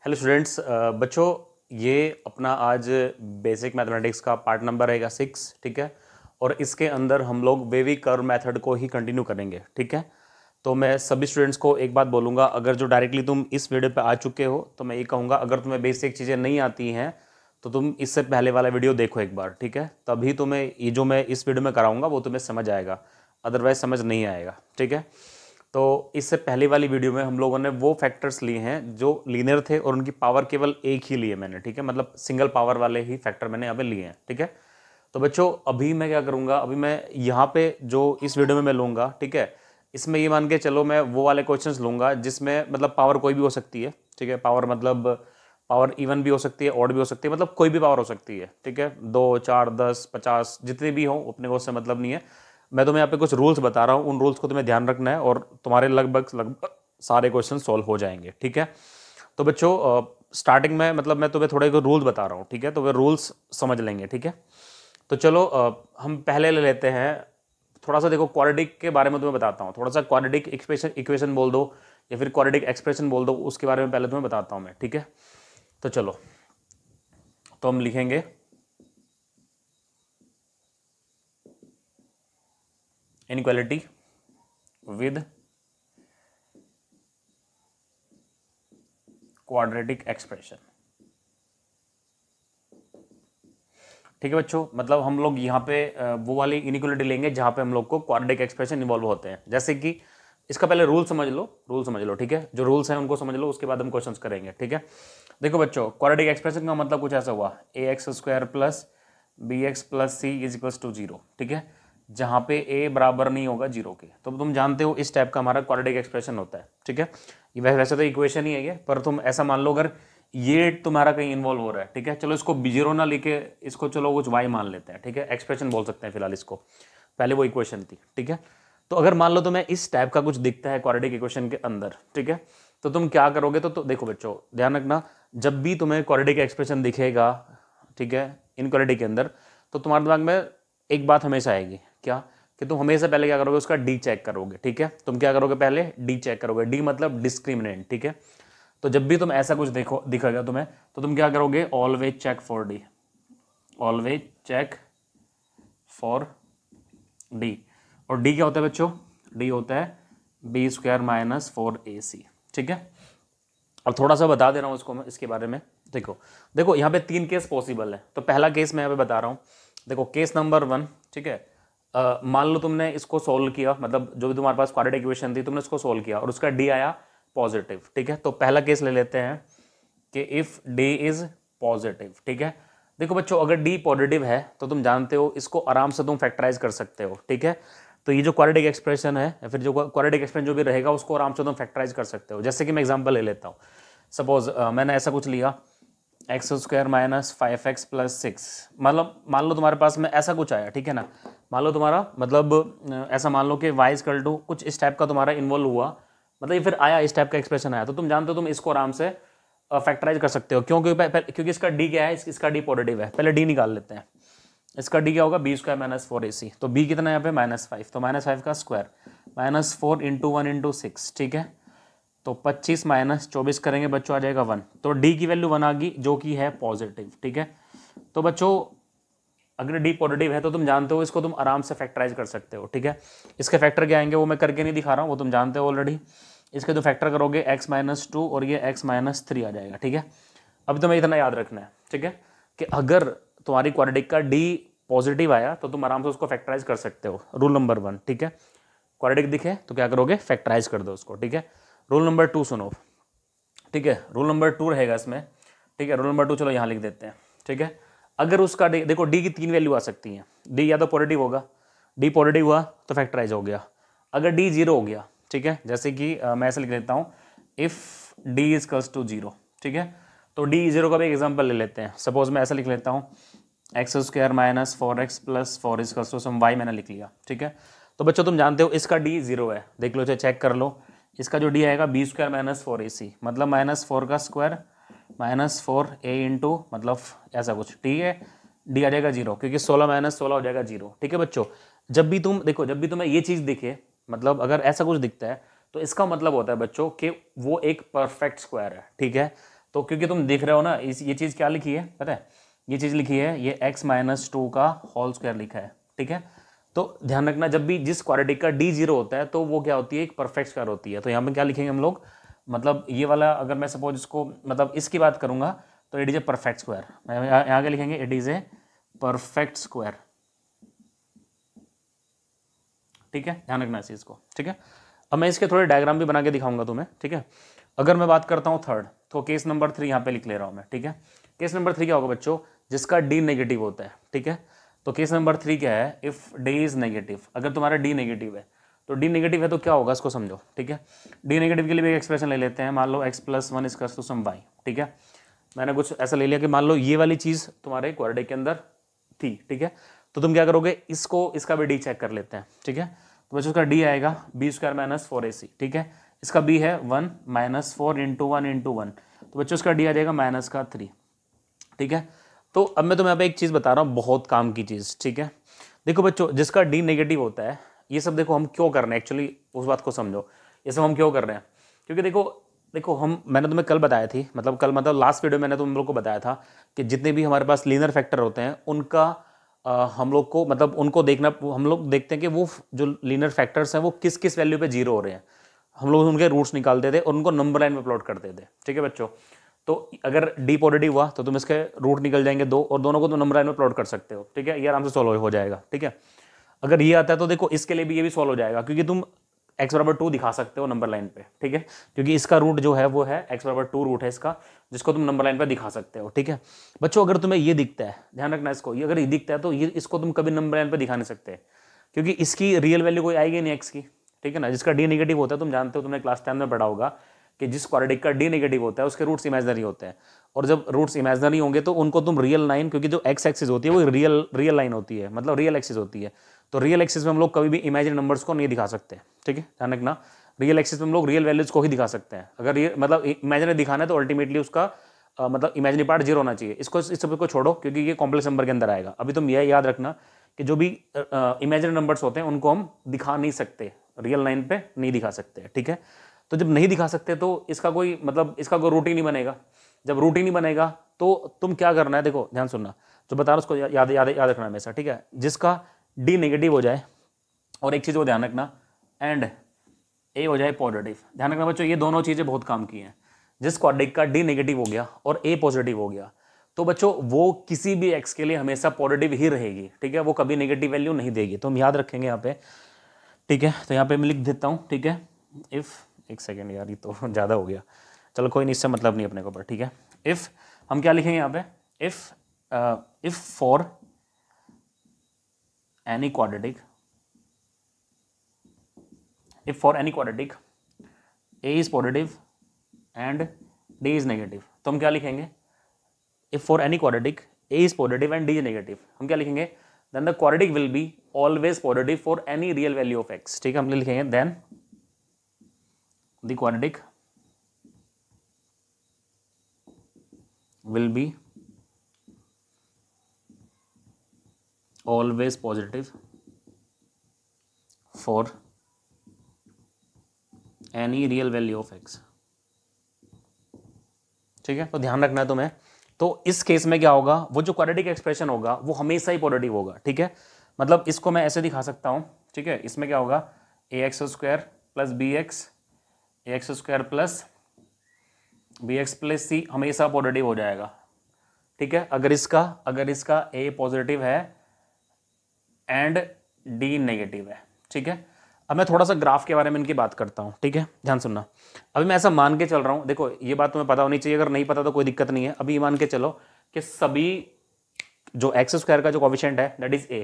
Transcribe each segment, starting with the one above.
Hello students, बच्चों ये अपना आज बेसिक मैथमेटिक्स का पार्ट नंबर रहेगा 6। ठीक है, और इसके अंदर हम लोग वेवी कर्व मेथड को ही कंटिन्यू करेंगे। ठीक है, तो मैं सभी स्टूडेंट्स को एक बात बोलूँगा, अगर जो डायरेक्टली तुम इस वीडियो पे आ चुके हो तो मैं ये कहूँगा, अगर तुम्हें बेसिक चीज़ें नहीं आती हैं तो तुम इससे पहले वाला वीडियो देखो एक बार। ठीक है, तभी तुम्हें ये जो मैं इस वीडियो में कराऊँगा वो तुम्हें समझ आएगा, अदरवाइज समझ नहीं आएगा। ठीक है, तो इससे पहले वाली वीडियो में हम लोगों ने वो फैक्टर्स लिए हैं जो लीनियर थे और उनकी पावर केवल एक ही लिए मैंने। ठीक है, मतलब सिंगल पावर वाले ही फैक्टर मैंने यहाँ पे लिए हैं। ठीक है, तो बच्चों अभी मैं क्या करूँगा, अभी मैं यहाँ पे जो इस वीडियो में मैं लूँगा, ठीक है, इसमें ये मान के चलो मैं वो वाले क्वेश्चंस लूँगा जिसमें मतलब पावर कोई भी हो सकती है। ठीक है, पावर मतलब पावर इवन भी हो सकती है, ऑड भी हो सकती है, मतलब कोई भी पावर हो सकती है। ठीक है, 2, 4, 10, 50 जितने भी हों, अपने को उससे मतलब नहीं है। मैं तुम्हें यहाँ पे कुछ रूल्स बता रहा हूँ, उन रूल्स को तुम्हें ध्यान रखना है और तुम्हारे लगभग सारे क्वेश्चन सॉल्व हो जाएंगे। ठीक है, तो बच्चों स्टार्टिंग में मतलब मैं तुम्हें थोड़े रूल्स बता रहा हूँ। ठीक है, तो वे रूल्स समझ लेंगे। ठीक है, तो चलो हम पहले ले लेते हैं थोड़ा सा। देखो क्वाड्रेटिक के बारे में तुम्हें बताता हूँ, थोड़ा सा क्वाड्रेटिक इक्वेशन बोल दो या फिर क्वाड्रेटिक एक्सप्रेशन बोल दो, उसके बारे में पहले तुम्हें बताता हूँ मैं। ठीक है, तो चलो, तो हम लिखेंगे इनइक्वालिटी विद क्वाड्रेटिक एक्सप्रेशन। ठीक है बच्चों, मतलब हम लोग यहाँ पे वो वाली इनइक्वालिटी लेंगे जहाँ पे हम लोग को क्वाड्रेटिक एक्सप्रेशन इन्वॉल्व होते हैं। जैसे कि इसका पहले रूल समझ लो। ठीक है, जो रूल्स हैं उनको समझ लो, उसके बाद हम क्वेश्चंस करेंगे। ठीक है, देखो बच्चों, क्वाड्रेटिक एक्सप्रेशन का मतलब कुछ ऐसा हुआ, ax² plus bx plus c is equals to 0। ठीक है, जहाँ पे a बराबर नहीं होगा 0 के, तो तुम जानते हो इस टाइप का हमारा क्वाड्रेटिक एक्सप्रेशन होता है। ठीक है, ये वैसे तो इक्वेशन ही है ये, पर तुम ऐसा मान लो अगर ये तुम्हारा कहीं इन्वॉल्व हो रहा है। ठीक है, चलो इसको जीरो ना लिखे, इसको चलो कुछ y मान लेते हैं। ठीक है, एक्सप्रेशन बोल सकते हैं फिलहाल इसको, पहले वो इक्वेशन थी। ठीक है, तो अगर मान लो तुम्हें इस टाइप का कुछ दिखता है क्वाड्रेटिक इक्वेशन के अंदर, ठीक है, तो तुम क्या करोगे, तो देखो बच्चों ध्यान रखना, जब भी तुम्हें क्वाड्रेटिक एक्सप्रेशन दिखेगा, ठीक है, इनइक्वालिटी के अंदर, तो तुम्हारे दिमाग में एक बात हमेशा आएगी, क्या, कि तुम हमेशा पहले क्या करोगे, उसका डी चेक करोगे। ठीक है, तुम क्या करोगे, पहले डी चेक करोगे। डी मतलब डिस्क्रिमिनेंट। ठीक है, तो जब भी तुम ऐसा कुछ देखो दिखेगा तुम्हें, तो तुम क्या करोगे, always check for D, always check for D. और डी क्या होता है बच्चों, डी होता है b² माइनस 4ac। ठीक है, अब थोड़ा सा बता दे रहा हूँ इसको मैं, इसके बारे में। देखो देखो यहाँ पे 3 केस पॉसिबल है, तो पहला केस मैं यहाँ पे बता रहा हूँ। देखो केस नंबर 1, ठीक है, मान लो तुमने इसको सोल्व किया, मतलब जो भी तुम्हारे पास क्वाड्रेटिक इक्वेशन थी तुमने इसको सोल्व किया और उसका डी आया पॉजिटिव। ठीक है, तो पहला केस ले लेते हैं कि इफ डी इज पॉजिटिव। ठीक है, देखो बच्चों अगर डी पॉजिटिव है तो तुम जानते हो इसको आराम से तुम फैक्टराइज कर सकते हो। ठीक है, तो ये जो क्वाड्रेटिक एक्सप्रेशन है या फिर जो क्वाड्रेटिक एक्सप्रेशन जो भी रहेगा उसको आराम से तुम फैक्टराइज कर सकते हो। जैसे कि मैं एग्जांपल ले लेता हूँ, सपोज मैंने ऐसा कुछ लिया x² माइनस 5x प्लस 6, मतलब मान लो तुम्हारे पास में ऐसा कुछ आया। ठीक है ना, मान लो तुम्हारा मतलब ऐसा मान लो कि y इक्वल टू कुछ इस टाइप का तुम्हारा इन्वॉल्व हुआ, मतलब ये फिर आया इस टाइप का एक्सप्रेशन आया, तो तुम जानते हो तुम इसको आराम से फैक्टराइज कर सकते हो। क्योंकि इसका डी क्या है, इसका डी पॉजिटिव है। पहले डी निकाल लेते हैं, इसका डी क्या होगा, b² माइनस 4ac। तो b कितना है यहाँ पे, -5, तो -5 का स्क्वायर, -4 इंटू 1 इंटू 6। ठीक है, तो 25 माइनस 24 करेंगे बच्चों, आ जाएगा 1। तो डी की वैल्यू 1 आ गई जो कि है पॉजिटिव। ठीक है, तो बच्चों अगर डी पॉजिटिव है तो तुम जानते हो इसको तुम आराम से फैक्टराइज कर सकते हो। ठीक है, इसके फैक्टर क्या आएंगे वो मैं करके नहीं दिखा रहा हूँ, वो तुम जानते हो ऑलरेडी। इसके जो फैक्टर करोगे x-2 और ये x-3 आ जाएगा। ठीक है, अब तुम्हें इतना याद रखना है, ठीक है, कि अगर तुम्हारी क्वाड्रेटिक का डी पॉजिटिव आया तो तुम आराम से उसको फैक्टराइज कर सकते हो। रूल नंबर 1, ठीक है, क्वाड्रेटिक दिखे तो क्या करोगे, फैक्टराइज कर दो उसको। ठीक है, रूल नंबर 2 सुनो। ठीक है, रूल नंबर 2 रहेगा इसमें। ठीक है, रूल नंबर 2 चलो यहाँ लिख देते हैं। ठीक है, अगर उसका डी, देखो डी की 3 वैल्यू आ सकती हैं। डी या तो पॉजिटिव होगा, डी पॉजिटिव हुआ तो फैक्टराइज हो गया। अगर डी 0 हो गया, ठीक है, जैसे कि मैं ऐसे लिख देता हूँ, if D is equals to 0। ठीक है, तो डी 0 का भी एग्जाम्पल ले लेते हैं। सपोज मैं ऐसा लिख लेता हूँ, x² minus 4x plus 4 is equals to some y मैंने लिख लिया। ठीक है, तो बच्चों तुम जानते हो इसका डी 0 है, देख लो, चाहे चेक कर लो। इसका जो डी आएगा b² माइनस 4ac, मतलब -4 का स्क्वायर -4a इंटू मतलब ऐसा कुछ। ठीक है, डी आ जाएगा 0 क्योंकि 16 माइनस 16 हो जाएगा 0। ठीक है बच्चों, जब भी तुम देखो, जब भी तुम्हें ये चीज़ दिखे, मतलब अगर ऐसा कुछ दिखता है तो इसका मतलब होता है बच्चों कि वो एक परफेक्ट स्क्वायर है। ठीक है, तो क्योंकि तुम देख रहे हो ना, ये चीज़ क्या लिखी है पता है, ये चीज़ लिखी है, ये x-2 का होल स्क्वायर लिखा है, ठीक है। तो ध्यान रखना, जब भी जिस क्वाड्रेटिक का d 0 होता है तो वो क्या होती है, एक परफेक्ट स्क्वायर होती है। तो यहाँ पे क्या लिखेंगे हम लोग, मतलब ये वाला अगर मैं सपोज इसको मतलब इसकी बात करूंगा तो it is a perfect square. यहाँ क्या लिखेंगे, it is a perfect square, ठीक है, ध्यान रखना इस चीज़ को, ठीक है। अब मैं इसके थोड़े डायग्राम भी बना के दिखाऊंगा तुम्हें, ठीक है। अगर मैं बात करता हूँ थर्ड, तो केस नंबर 3 यहाँ पे लिख ले रहा हूँ मैं, ठीक है। केस नंबर 3 क्या होगा बच्चों, जिसका डी नेगेटिव होता है, ठीक है। तो केस नंबर 3 क्या है, इफ डी इज नेगेटिव, अगर तुम्हारा डी नेगेटिव है तो डी नेगेटिव है तो क्या होगा इसको समझो, ठीक है। डी नेगेटिव के लिए भी एक एक्सप्रेशन ले लेते हैं, मान लो x+1 equals to some y, ठीक है। मैंने कुछ ऐसा ले लिया कि मान लो ये वाली चीज़ तुम्हारे क्वाड्रेटिक के अंदर थी, ठीक है। तो तुम क्या करोगे, इसको इसका भी डी चेक कर लेते हैं, ठीक है। तो बच्चों उसका डी आएगा b² - 4ac, ठीक है। इसका b है 1 - 4 × 1 × 1, तो बच्चों उसका डी आ जाएगा -3, ठीक है। तो अब मैं तुम्हें यहाँ पे एक चीज़ बता रहा हूँ, बहुत काम की चीज़, ठीक है। देखो बच्चों, जिसका डी नेगेटिव होता है, ये सब देखो हम क्यों कर रहे हैं, एक्चुअली उस बात को समझो, ये सब हम क्यों कर रहे हैं, क्योंकि देखो मैंने तुम्हें कल बताया थी, मतलब लास्ट वीडियो मैंने तुम लोग को बताया था कि जितने भी हमारे पास लीनियर फैक्टर होते हैं उनका हम लोग को मतलब उनको देखना, हम लोग देखते हैं कि वो जो लीनियर फैक्टर्स हैं वो किस किस वैल्यू पे जीरो हो रहे हैं। हम लोग उनके रूट्स निकालते थे और उनको नंबर लाइन में प्लॉट करते थे, ठीक है बच्चों। तो अगर डी पॉजिटिव हुआ तो तुम इसके रूट निकल जाएंगे 2 और दोनों को तुम नंबर लाइन में प्लॉट कर सकते हो, ठीक है। ये आराम से सॉल्व हो जाएगा, ठीक है। अगर ये आता है तो देखो इसके लिए भी ये भी सॉल्व हो जाएगा, क्योंकि तुम x=2 दिखा सकते हो नंबर लाइन पे, ठीक है। क्योंकि इसका रूट जो है वो है x=2 रूट है इसका, जिसको तुम नंबर लाइन पे दिखा सकते हो, ठीक है बच्चों। अगर तुम्हें ये दिखता है, ध्यान रखना इसको, ये अगर ये दिखता है तो ये इसको तुम कभी नंबर लाइन पे दिखा नहीं सकते, क्योंकि इसकी रियल वैल्यू कोई आएगी नहीं x की, ठीक है ना। जिसका डी नेगेटिव होता है, तुम जानते हो, तुमने क्लास 10 में पढ़ा होगा कि जिस क्वाड्रेटिक का डी नेगेटिव होता है उसके रूट्स इमेजिनरी होते हैं, और जब रूट्स इमेजिनरी होंगे तो उनको तुम रियल लाइन, क्योंकि जो x एक्सिस होती है वो रियल लाइन होती है, मतलब रियल एक्सिस होती है, तो रियल एक्सिस में हम लोग कभी भी इमेजिनरी नंबर्स को नहीं दिखा सकते, ठीक है, ध्यान रखना। रियल एक्सिस में हम लोग रियल वैल्यूज को ही दिखा सकते हैं। अगर ये मतलब इमेजिनरी दिखाना है तो अल्टीमेटली उसका मतलब इमेजिनरी पार्ट 0 होना चाहिए। इसको इस सब को छोड़ो, क्योंकि ये कॉम्प्लेक्स नंबर के अंदर आएगा। अभी तुम यह याद रखना कि जो भी इमेजिनरी नंबर्स होते हैं उनको हम दिखा नहीं सकते, रियल लाइन पे नहीं दिखा सकते, ठीक है। तो जब नहीं दिखा सकते तो इसका कोई मतलब इसका कोई रूट ही नहीं बनेगा। जब रूट ही नहीं बनेगा तो तुम क्या करना है, देखो ध्यान सुनना, जो बता रहा हूं उसको याद रखना हमेशा, ठीक है। जिसका डी नेगेटिव हो जाए, और एक चीज़ को ध्यान रखना, एंड ए हो जाए पॉजिटिव। ध्यान रखना बच्चों, ये दोनों चीज़ें बहुत काम की हैं। जिस क्वाड्रेटिक का डी नेगेटिव हो गया और ए पॉजिटिव हो गया तो बच्चों वो किसी भी एक्स के लिए हमेशा पॉजिटिव ही रहेगी, ठीक है, वो कभी नेगेटिव वैल्यू नहीं देगी। तो हम याद रखेंगे यहाँ पे, ठीक है। तो यहाँ पे मैं लिख देता हूँ, ठीक है। इफ़, एक सेकेंड यार, ये तो ज़्यादा हो गया, चलो कोई नहीं, इससे मतलब नहीं अपने को ऊपर, ठीक है। इफ़ हम क्या लिखेंगे यहाँ पे, if for any quadratic, if for any quadratic a is positive and d is negative, तो हम क्या लिखेंगे, if for any quadratic a is positive and d is negative, हम क्या लिखेंगे, then the quadratic will be always positive for any real value of x, ठीक है। हम लिखेंगे then the quadratic will be always positive for any real value of x, ठीक है। तो ध्यान रखना है तुम्हें। तो इस केस में क्या होगा, वो जो क्वाड्रेटिक एक्सप्रेशन होगा वो हमेशा ही पॉजिटिव होगा, ठीक है। मतलब इसको मैं ऐसे दिखा सकता हूं, ठीक है। इसमें क्या होगा, ax² + bx, ax² + bx + c हमेशा पॉजिटिव हो जाएगा, ठीक है। अगर इसका a पॉजिटिव है एंड d नेगेटिव है, ठीक है। अब मैं थोड़ा सा ग्राफ के बारे में इनकी बात करता हूँ, ठीक है, ध्यान सुनना। अभी मैं ऐसा मान के चल रहा हूँ, देखो ये बात तुम्हें पता होनी चाहिए, अगर नहीं पता तो कोई दिक्कत नहीं है। अभी ये मान के चलो कि सभी जो x² का जो कोएफिशिएंट है दैट इज a,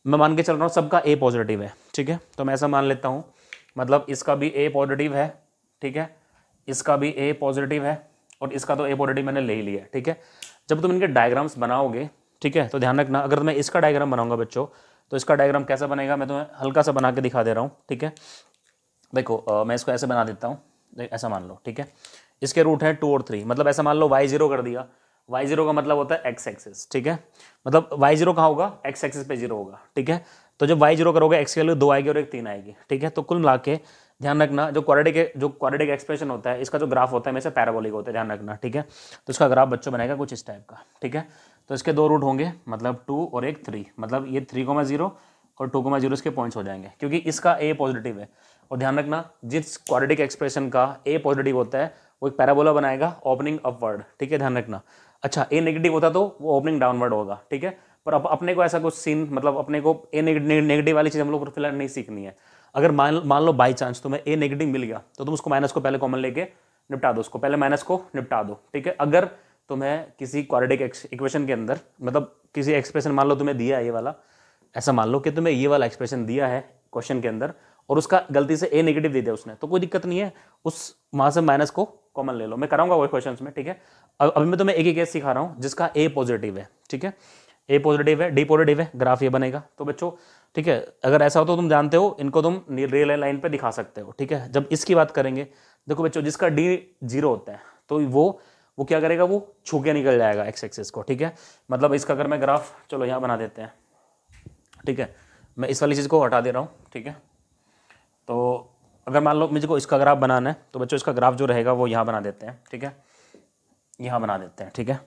मैं मान के चल रहा हूँ सबका a पॉजिटिव है, ठीक है। तो मैं ऐसा मान लेता हूँ, मतलब इसका भी a पॉजिटिव है, ठीक है, इसका भी a पॉजिटिव है, और इसका तो a पॉजिटिव मैंने ले ही लिया, ठीक है। जब तुम इनके डायग्राम्स बनाओगे, ठीक है, तो ध्यान रखना, अगर मैं इसका डायग्राम बनाऊंगा बच्चों, तो इसका डायग्राम कैसा बनेगा, मैं तुम्हें हल्का सा बना के दिखा दे रहा हूँ, ठीक है। देखो मैं इसको ऐसे बना देता हूँ, ऐसा मान लो, ठीक है। इसके रूट है 2 और 3, मतलब ऐसा मान लो y0 कर दिया, y0 का मतलब होता है x एक्सिस, ठीक है। मतलब y0 कहाँ होगा, x एक्सिस पे 0 होगा, ठीक है। तो जब y 0 करोगे x की वैल्यू 2 आएगी और एक 3 आएगी, ठीक है। तो कुल मिला के ध्यान रखना जो क्वाड्रेटिक एक्सप्रेशन होता है इसका जो ग्राफ होता है हमेशा पैराबोलिक होता है, ध्यान रखना, ठीक है। तो इसका ग्राफ बच्चों बनेगा कुछ इस टाइप का, ठीक है। तो इसके 2 रूट होंगे, मतलब 2 और एक 3, मतलब ये 3,0 और 2,0 इसके पॉइंट्स हो जाएंगे क्योंकि इसका a पॉजिटिव है। और ध्यान रखना जिस क्वाड्रेटिक एक्सप्रेशन का a पॉजिटिव होता है वो एक पैराबोला बनाएगा ओपनिंग अपवर्ड, ठीक है, ध्यान रखना। अच्छा a नेगेटिव होता तो वो ओपनिंग डाउनवर्ड होगा, ठीक है। पर अब अपने को ऐसा कुछ सीन, मतलब अपने को a नेगेटिव वाली चीज़ हम लोग फिलहाल नहीं सीखनी है। अगर मान लो बाई चांस तुम्हें a नेगेटिव मिल गया तो तुम उसको माइनस को पहले कॉमन लेके निपटा दो, उसको पहले माइनस को निपटा दो, ठीक है। अगर तुम्हें किसी क्वाड्रेटिक इक्वेशन के अंदर, मतलब किसी एक्सप्रेशन मान लो तुम्हें दिया है ये वाला, ऐसा मान लो कि तुम्हें ये वाला एक्सप्रेशन दिया है क्वेश्चन के अंदर और उसका गलती से a नेगेटिव दे दिया उसने, तो कोई दिक्कत नहीं है, उस वहां से माइनस को कॉमन ले लो। मैं कराऊंगा वो क्वेश्चन में, ठीक है। अभी मैं तुम्हें एक ही केस सिखा रहा हूँ जिसका a पॉजिटिव है, ठीक है, a पॉजिटिव है, d पॉजिटिव है, ग्राफ ये बनेगा। तो बच्चों ठीक है, अगर ऐसा हो तो तुम जानते हो इनको तुम रियल लाइन पे दिखा सकते हो, ठीक है। जब इसकी बात करेंगे, देखो बच्चों जिसका d 0 होता है तो वो क्या करेगा, वो छू के निकल जाएगा एक्स एक्सिस को, ठीक है। मतलब इसका अगर मैं ग्राफ, चलो यहाँ बना देते हैं, ठीक है, मैं इस वाली चीज़ को हटा दे रहा हूँ, ठीक है। तो अगर मान लो मुझे को इसका ग्राफ बनाना है तो बच्चों इसका ग्राफ जो रहेगा वो यहाँ बना देते हैं, ठीक है, यहाँ बना देते हैं, ठीक है।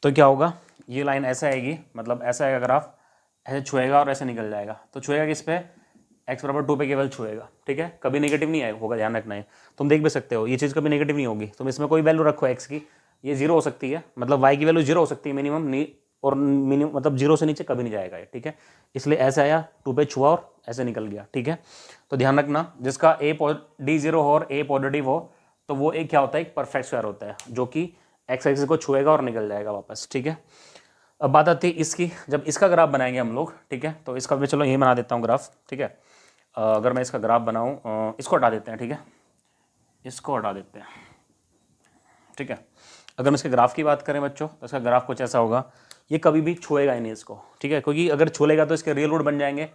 तो क्या होगा, ये लाइन ऐसा आएगी, मतलब ऐसा आएगा ग्राफ, ऐसे छुएगा और ऐसे निकल जाएगा। तो छुएगा किस पे, x बराबर 2 पे केवल छुएगा, ठीक है, कभी नेगेटिव नहीं आएगा, होगा, ध्यान रखना है। तुम देख भी सकते हो ये चीज़ कभी नेगेटिव नहीं होगी। तुम इसमें कोई वैल्यू रखो x की, ये 0 हो सकती है, मतलब y की वैल्यू 0 हो सकती है मिनिमम, और मिनिमम मतलब 0 से नीचे कभी नहीं जाएगा ये, ठीक है। इसलिए ऐसे आया, 2 पे छुआ और ऐसे निकल गया, ठीक है। तो ध्यान रखना जिसका d 0 हो और a पॉजिटिव हो तो वो एक क्या होता है, एक परफेक्ट स्क्वायर होता है जो कि एक्स एक्सिस को छुएगा और निकल जाएगा वापस, ठीक है। अब बात आती है इसकी, जब इसका ग्राफ बनाएंगे हम लोग, ठीक है। तो इसका मैं चलो यही बना देता हूँ ग्राफ, ठीक है। अगर मैं इसका ग्राफ बनाऊँ, इसको हटा देते हैं, ठीक है, इसको हटा देते हैं, ठीक है। अगर हम इसके ग्राफ की बात करें बच्चों तो इसका ग्राफ कुछ ऐसा होगा, ये कभी भी छुएगा ही नहीं इसको, ठीक है, क्योंकि अगर छुएगा तो इसके रियल रूट बन जाएंगे,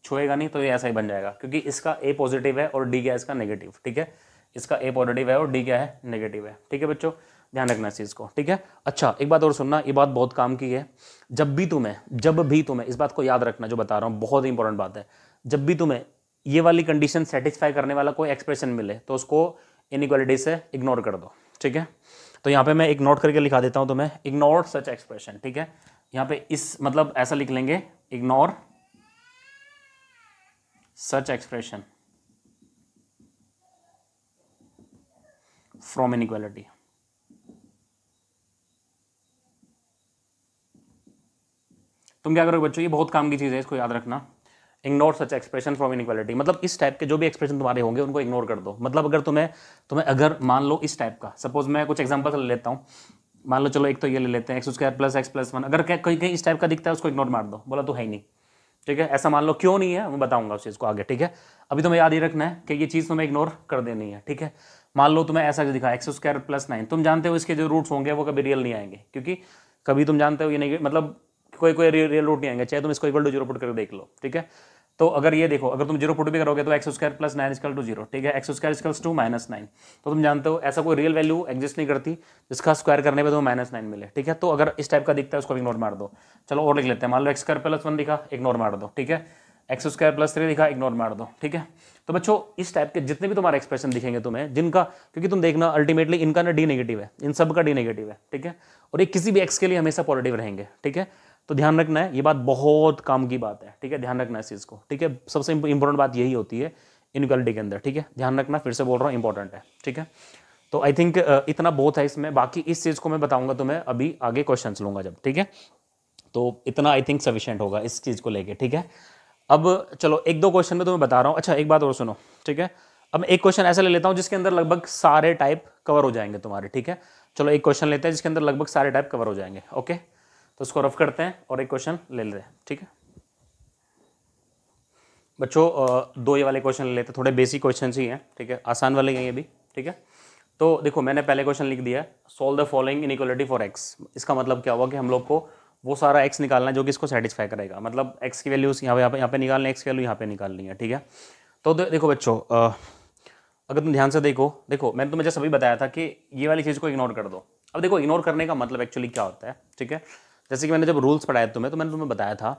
छुएगा नहीं तो ये ऐसा ही बन जाएगा, क्योंकि इसका a पॉजिटिव है और d क्या है इसका नेगेटिव, ठीक है। इसका a पॉजिटिव है और d क्या है नेगेटिव है, ठीक है बच्चों, ध्यान रखना इस चीज़ को, ठीक है। अच्छा एक बात और सुनना, ये बात बहुत काम की है, जब भी तुम्हें इस बात को याद रखना जो बता रहा हूँ, बहुत इंपॉर्टेंट बात है। जब भी तुम्हें ये वाली कंडीशन सेटिस्फाई करने वाला कोई एक्सप्रेशन मिले तो उसको इनइक्वालिटी से इग्नोर कर दो, ठीक है। तो यहाँ पे मैं एक नोट करके लिखा देता हूँ तुम्हें, इग्नोर सच एक्सप्रेशन, ठीक है। यहाँ पे इस मतलब ऐसा लिख लेंगे, ignore such expression from inequality. तुम क्या करोगे बच्चों, ये बहुत काम की चीज़ है, इसको याद रखना, ignore such expression from inequality, मतलब इस टाइप के जो भी एक्सप्रेशन तुम्हारे होंगे उनको इग्नोर कर दो। मतलब अगर तुम्हें अगर मान लो इस टाइप का, सपोज मैं कुछ एग्जांपल ले लेता हूँ, मान लो चलो एक तो ये ले लेते हैं x square plus x plus 1, अगर कहीं कहीं इस टाइप का दिखता है उसको इग्नोर मार दो, बोला तो है ही नहीं, ठीक है। ऐसा मान लो क्यों नहीं है, मैं बताऊंगा उस चीज़ को आगे, ठीक है। अभी तुम्हें याद ही रखना है कि ये चीज़ तुम्हें इग्नोर कर देनी है, ठीक है। मान लो तुम्हें ऐसा दिखा एक्स स्क्वायर प्लस 9, तुम जानते हो इसके जो रूट्स होंगे वो कभी रियल नहीं आएंगे, क्योंकि कभी तुम जानते हो ये नहीं, मतलब कोई रियल रूट नहीं आएंगे, चाहे तुम इसको इक्वल टू 0 पुट करके देख लो, ठीक है। तो अगर ये देखो, अगर तुम 0 पुट भी करोगे तो x square plus 9 equal to 0, ठीक है, x square equal to minus 9, तो तुम जानते हो ऐसा कोई रियल वैल्यू एग्जिस्ट नहीं करती जिसका स्क्वायर करने पे तुम्हें माइनस 9 मिले, ठीक है। तो अगर इस टाइप का दिखता है उसको इग्नोर मार दो। चलो और लिख लेते हैं, मान लो एक्स स्क्वायर प्लस 1 दिखा, इग्नोर मार दो, ठीक है, एक्स स्क्वायर प्लस 3 दिखा, इग्नोर मार दो, ठीक है। तो बच्चों इस टाइप के जितने भी तुम्हारे एक्सप्रेशन दिखेंगे तुम्हें, जिनका, क्योंकि तुम देखना अल्टीमेटली इनका ना डी नेगेटिव है, इन सब का डी नेगेटिव है, ठीक है, और ये किसी भी एक्स के लिए हमेशा पॉजिटिव रहेंगे, ठीक है। तो ध्यान रखना है, ये बात बहुत काम की बात है, ठीक है, ध्यान रखना है इस चीज़ को, ठीक है। सबसे इंपॉर्टेंट बात यही होती है इनइक्वालिटी के अंदर, ठीक है, ध्यान रखना, फिर से बोल रहा हूँ इंपॉर्टेंट है, ठीक है। तो आई थिंक इतना बहुत है इसमें, बाकी इस चीज़ को मैं बताऊंगा तुम्हें अभी आगे क्वेश्चन लूंगा जब, ठीक है। तो इतना आई थिंक सफिशिएंट होगा इस चीज़ को लेके, ठीक है। अब चलो एक दो क्वेश्चन में तुम्हें बता रहा हूँ। अच्छा एक बात और सुनो, ठीक है, अब एक क्वेश्चन ऐसा ले लेता हूँ जिसके अंदर लगभग सारे टाइप कवर हो जाएंगे तुम्हारे, ठीक है। चलो एक क्वेश्चन लेते हैं जिसके अंदर लगभग सारे टाइप कवर हो जाएंगे, ओके। तो उसको रफ करते हैं और एक क्वेश्चन ले लेते हैं, ठीक है बच्चों। दो ये वाले क्वेश्चन ले लेते हैं, थोड़े बेसिक क्वेश्चन ही हैं, ठीक है, आसान वाले हैं ये भी, ठीक है। तो देखो मैंने पहले क्वेश्चन लिख दिया, solve the following inequality for x. इसका मतलब क्या हुआ कि हम लोग को वो सारा एक्स निकालना है जो कि इसको सेटिस्फाई करेगा, मतलब एक्स की वैल्यूज यहाँ पे निकालनी है, एक्स की वैल्यू यहाँ पे निकालनी है, ठीक है। तो देखो बच्चों, अगर तुम ध्यान से देखो मैंने तुम्हें जैसे अभी बताया था कि ये वाली चीज़ को इग्नोर कर दो। अब देखो इग्नोर करने का मतलब एक्चुअली क्या होता है, ठीक है। जैसे कि मैंने जब रूल्स पढ़ाए तुम्हें तो मैंने तुम्हें बताया था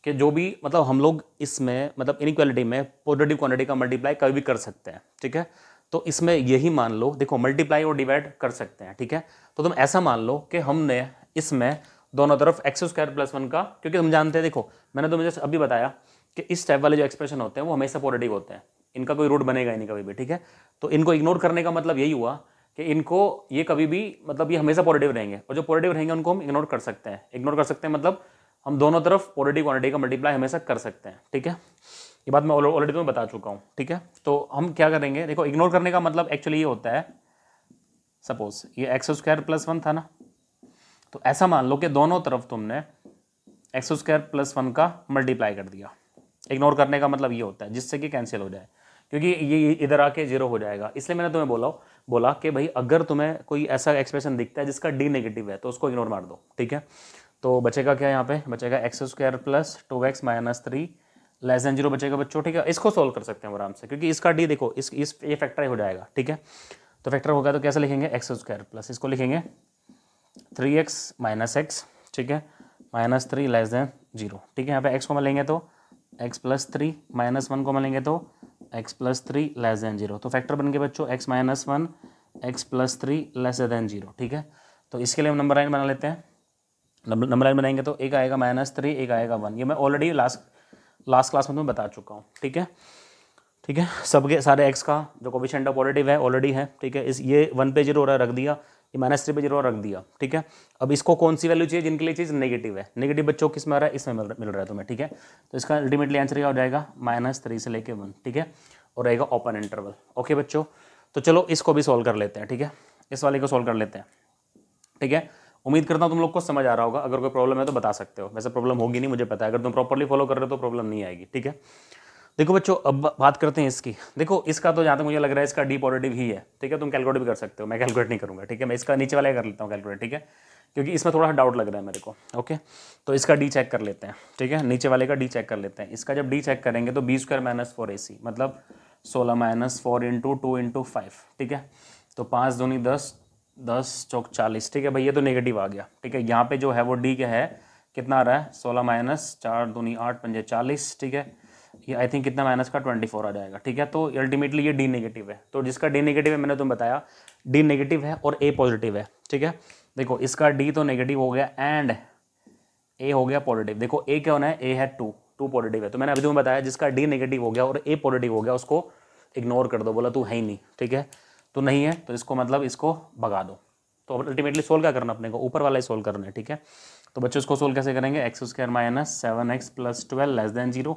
कि जो भी मतलब हम लोग इसमें मतलब इनइक्वालिटी में पॉजिटिव क्वांटिटी का मल्टीप्लाई कभी भी कर सकते हैं, ठीक है। तो इसमें यही मान लो, देखो मल्टीप्लाई और डिवाइड कर सकते हैं, ठीक है। तो तुम ऐसा मान लो कि हमने इसमें दोनों तरफ एक्स स्क्वायर प्लस 1 का, क्योंकि हम जानते हैं, देखो मैंने तुम्हें जैसे अभी बताया कि इस टाइप वाले जो एक्सप्रेशन होते हैं वो हमेशा पॉजिटिव होते हैं, इनका कोई रूट बनेगा ही नहीं कभी भी, ठीक है। तो इनको इग्नोर करने का मतलब यही हुआ कि इनको ये कभी भी मतलब ये हमेशा पॉजिटिव रहेंगे, और जो पॉजिटिव रहेंगे उनको हम इग्नोर कर सकते हैं। इग्नोर कर सकते हैं मतलब हम दोनों तरफ पॉजिटिव क्वांटिटी का मल्टीप्लाई हमेशा कर सकते हैं, ठीक है। ये बात मैं ऑलरेडी तुम्हें बता चुका हूँ, ठीक है। तो हम क्या करेंगे, देखो इग्नोर करने का मतलब एक्चुअली ये होता है, सपोज ये एक्स स्क्वायर प्लस 1 था ना, तो ऐसा मान लो कि दोनों तरफ तुमने एक्स स्क्वायर प्लस 1 का मल्टीप्लाई कर दिया। इग्नोर करने का मतलब ये होता है जिससे कि कैंसिल हो जाए, क्योंकि ये इधर आके जीरो हो जाएगा। इसलिए मैंने तुम्हें बोला कि भाई अगर तुम्हें कोई ऐसा एक्सप्रेशन दिखता है जिसका डी नेगेटिव है तो उसको इग्नोर मार दो, ठीक है। तो बचेगा क्या, यहाँ पे बचेगा x square plus 2x minus 3 less then 0 बचेगा बच्चों, ठीक है। इसको सोल्व कर सकते हैं आराम से, क्योंकि इसका डी देखो इस ये फैक्टर हो जाएगा, ठीक है। तो फैक्टर होगा तो कैसे लिखेंगे, एक्स स्क्वायर प्लस इसको लिखेंगे 3x माइनस एक्स, ठीक है, माइनस 3 लेस देन 0, ठीक है। यहाँ पे x को मिलेंगे तो x प्लस 3 माइनस 1 को मिलेंगे तो x प्लस 3 लेस देन 0। तो फैक्टर बन गए बच्चों x minus 1 x plus 3 less then 0, ठीक है। तो इसके लिए हम नंबर लाइन बना लेते हैं। नंबर लाइन बनाएंगे तो एक आएगा -3, एक आएगा 1। ये मैं ऑलरेडी लास्ट क्लास में तुम्हें बता चुका हूँ, ठीक है। ठीक है, सबके सारे x का जो कोफिशिएंट है पॉजिटिव है ऑलरेडी है, ठीक है। इस ये 1 पे 0 हो रहा है, रख दिया, ये -3 पे 0 रख दिया, ठीक है। अब इसको कौन सी वैल्यू चाहिए, जिनके लिए चीज़ नेगेटिव है। नेगेटिव बच्चों किस में आ रहा है, इसमें मिल रहा है तुम्हें, ठीक है। तो इसका अल्टीमेटली आंसर क्या हो जाएगा, -3 से लेके 1, ठीक है, और रहेगा ओपन इंटरवल। ओके बच्चों, तो चलो इसको भी सॉल्व कर लेते हैं, ठीक है। इस वाले को सॉल्व कर लेते हैं, ठीक है। उम्मीद करता हूँ तुम लोग को समझ आ रहा होगा। अगर कोई प्रॉब्लम है तो बता सकते हो, वैसे प्रॉब्लम होगी नहीं मुझे पता है, अगर तुम प्रॉपरली फॉलो कर रहे हो तो प्रॉब्लम नहीं आएगी, ठीक है। देखो बच्चों, अब बात करते हैं इसकी। देखो इसका तो जहाँ तक मुझे लग रहा है इसका डी पॉजिटिव ही है, ठीक है। तुम कैलकुलेट भी कर सकते हो, मैं कैलकुलेट नहीं करूँगा, ठीक है। मैं इसका नीचे वाला ही कर लेता हूँ कैलकुलेट, ठीक है, क्योंकि इसमें थोड़ा डाउट लग रहा है मेरे को। ओके, तो इसका डी चेक कर लेते हैं, ठीक है। नीचे वाले का डी चेक कर लेते हैं। इसका जब डी चेक करेंगे तो b² - 4ac मतलब 16 - 4 × 2 × 5, ठीक है। तो 5 दूनी 10, 10 चौक 40, ठीक है भाई। ये तो नेगेटिव आ गया, ठीक है। यहाँ पे जो है वो डी क्या है, कितना आ रहा है, 16 - 4 दूनी 8 पंजे 40, ठीक है। ये आई थिंक कितना माइनस का 24 आ जाएगा, ठीक है। तो अल्टीमेटली ये डी नेगेटिव है। तो जिसका डी नेगेटिव है मैंने तुम्हें बताया डी नेगेटिव है और ए पॉजिटिव है, ठीक है। देखो इसका डी तो नेगेटिव हो गया एंड ए हो गया पॉजिटिव। देखो ए क्या होना है, ए है 2 पॉजिटिव है। तो मैंने अभी तुम्हें बताया जिसका डी नेगेटिव हो गया और ए पॉजिटिव हो गया उसको इग्नोर कर दो, बोला तू है ही नहीं, ठीक है। तो नहीं है तो इसको मतलब इसको भगा दो। तो अल्टीमेटली सोल्व क्या करना अपने को, ऊपर वाला ही सोल्व करना है, ठीक है। तो बच्चों इसको सोल्व कैसे करेंगे, x² - 7x + 12 लेस देन 0।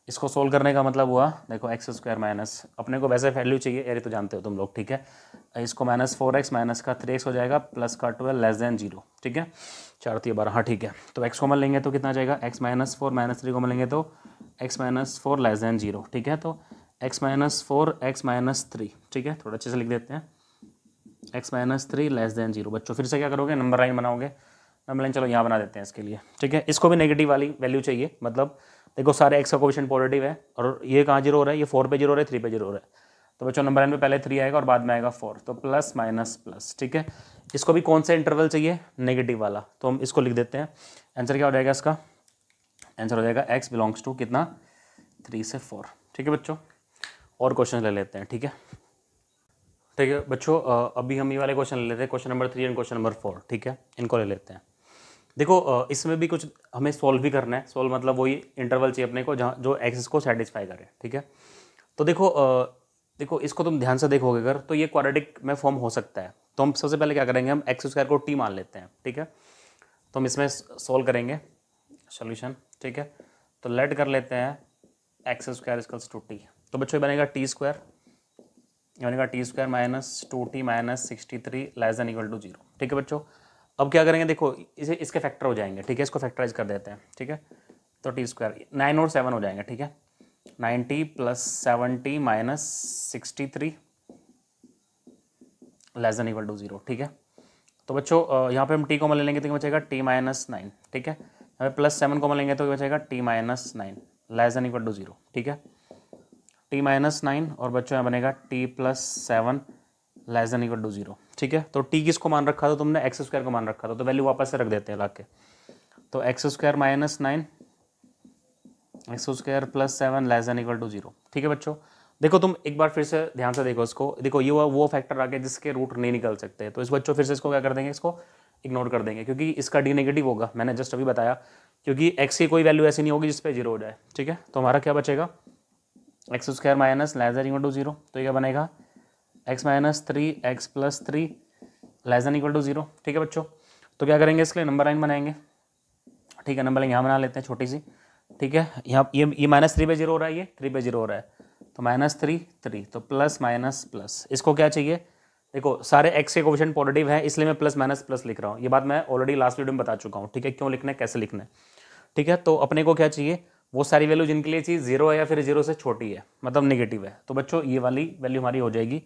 इसको सोल्व करने का मतलब हुआ, देखो x² माइनस अपने को वैसे वैल्यू चाहिए यार, तो जानते हो तुम लोग, ठीक है। इसको -4x माइनस का 3x हो जाएगा प्लस का 12 लेस देन 0, ठीक है। 4 3 12, हाँ ठीक है। तो x कॉमन लेंगे तो कितना जाएगा, x - 4 - 3 कॉमन लेंगे तो x - 4 लेस देन 0, ठीक है। तो x - 4 x - 3, ठीक है। थोड़ा अच्छे से लिख देते हैं, x - 3 लेस देन 0। बच्चों फिर से क्या करोगे, नंबर लाइन बनाओगे। नंबर लाइन चलो यहाँ बना देते हैं इसके लिए, ठीक है। इसको भी नेगेटिव वाली वैल्यू चाहिए, मतलब देखो सारे x का कोएफिशिएंट पॉजिटिव है और ये कहाँ 0 हो रहा है, ये 4 पे 0 हो रहा है, 3 पे 0 हो रहा है। तो बच्चों नंबर लाइन में पहले 3 आएगा और बाद में आएगा 4, तो प्लस माइनस प्लस, ठीक है। इसको भी कौन सा इंटरवल चाहिए, नेगेटिव वाला। तो हम इसको लिख देते हैं। आंसर क्या हो जाएगा इसका, आंसर हो जाएगा x बिलोंग्स टू कितना, 3 से 4, ठीक है बच्चों। और क्वेश्चन ले लेते हैं, ठीक है। ठीक है बच्चों, अभी हम ये वाले क्वेश्चन ले लेते हैं, question number 3 and question number 4, ठीक है। इनको ले लेते हैं। देखो इसमें भी कुछ हमें सॉल्व भी करना है। सॉल्व मतलब वही इंटरवल चाहिए अपने को जहाँ जो एक्सिस को सेटिस्फाई करे, ठीक है। तो देखो इसको तुम ध्यान से देखोगे अगर, तो ये क्वाड्रेटिक में फॉर्म हो सकता है। तो हम सबसे पहले क्या करेंगे, हम x² को t मान लेते हैं, ठीक है। तो हम इसमें सॉल्व करेंगे सोल्यूशन, ठीक है। तो लेट कर लेते हैं x² = t। तो बच्चों बनेगा t², बनेगा t² - 2t - 63 less than equal to 0, ठीक है बच्चों। अब क्या करेंगे, देखो इसे इसके फैक्टर हो जाएंगे, ठीक है। इसको फैक्टराइज कर देते हैं, ठीक है। तो t², 9 और 7 हो जाएंगे, ठीक है। 90 + 70 - 63 लेस देन इक्वल टू 0, ठीक है। तो बच्चों यहाँ पे हम t कॉमन ले लेंगे तो बचेगा t - 9, ठीक है। यहाँ पे +7 कॉमन लेंगे तो बचेगा t - 9 less than equal to 0, ठीक है। t - 9 और बच्चों यहाँ बनेगा t + 7 less than equal to 0, ठीक है। तो t किसको मान रखा था तुमने, x² को मान रखा था। तो वैल्यू वापस से रख देते हैं ला के। तो x² - 9 x square plus 7 less than equal to 0। ठीक है बच्चों, देखो तुम एक बार फिर से ध्यान से देखो इसको, देखो ये वो फैक्टर आ गया जिसके रूट नहीं निकल सकते, तो इस बच्चों फिर से इसको क्या कर देंगे, इसको इग्नोर कर देंगे क्योंकि इसका डी नेगेटिव होगा, मैंने जस्ट अभी बताया, क्योंकि एक्स की कोई वैल्यू ऐसी नहीं होगी जिस पे 0 हो जाए। ठीक है, तो हमारा क्या बचेगा, x square minus less than equal to 0, तो ये क्या बनेगा, x minus 3 x plus 3 less than equal to 0। ठीक है बच्चों, तो क्या करेंगे, इसके लिए नंबर लाइन बनाएंगे। ठीक है, नंबर लाइन यहाँ बना लेते हैं छोटी सी। ठीक है, यहाँ ये माइनस 3 पे 0 हो रहा है, ये 3 पे 0 हो रहा है, तो माइनस 3 3, तो प्लस माइनस प्लस, इसको क्या चाहिए, देखो सारे एक्स के कोएफिशिएंट पॉजिटिव है इसलिए मैं प्लस माइनस प्लस लिख रहा हूँ, ये बात मैं ऑलरेडी लास्ट वीडियो में बता चुका हूँ। ठीक है, क्यों लिखना है, कैसे लिखना है। ठीक है, तो अपने को क्या चाहिए, वो सारी वैल्यू जिनके लिए चाहिए 0 है या फिर 0 से छोटी है, मतलब नेगेटिव है। तो बच्चों ये वाली वैल्यू हमारी हो जाएगी,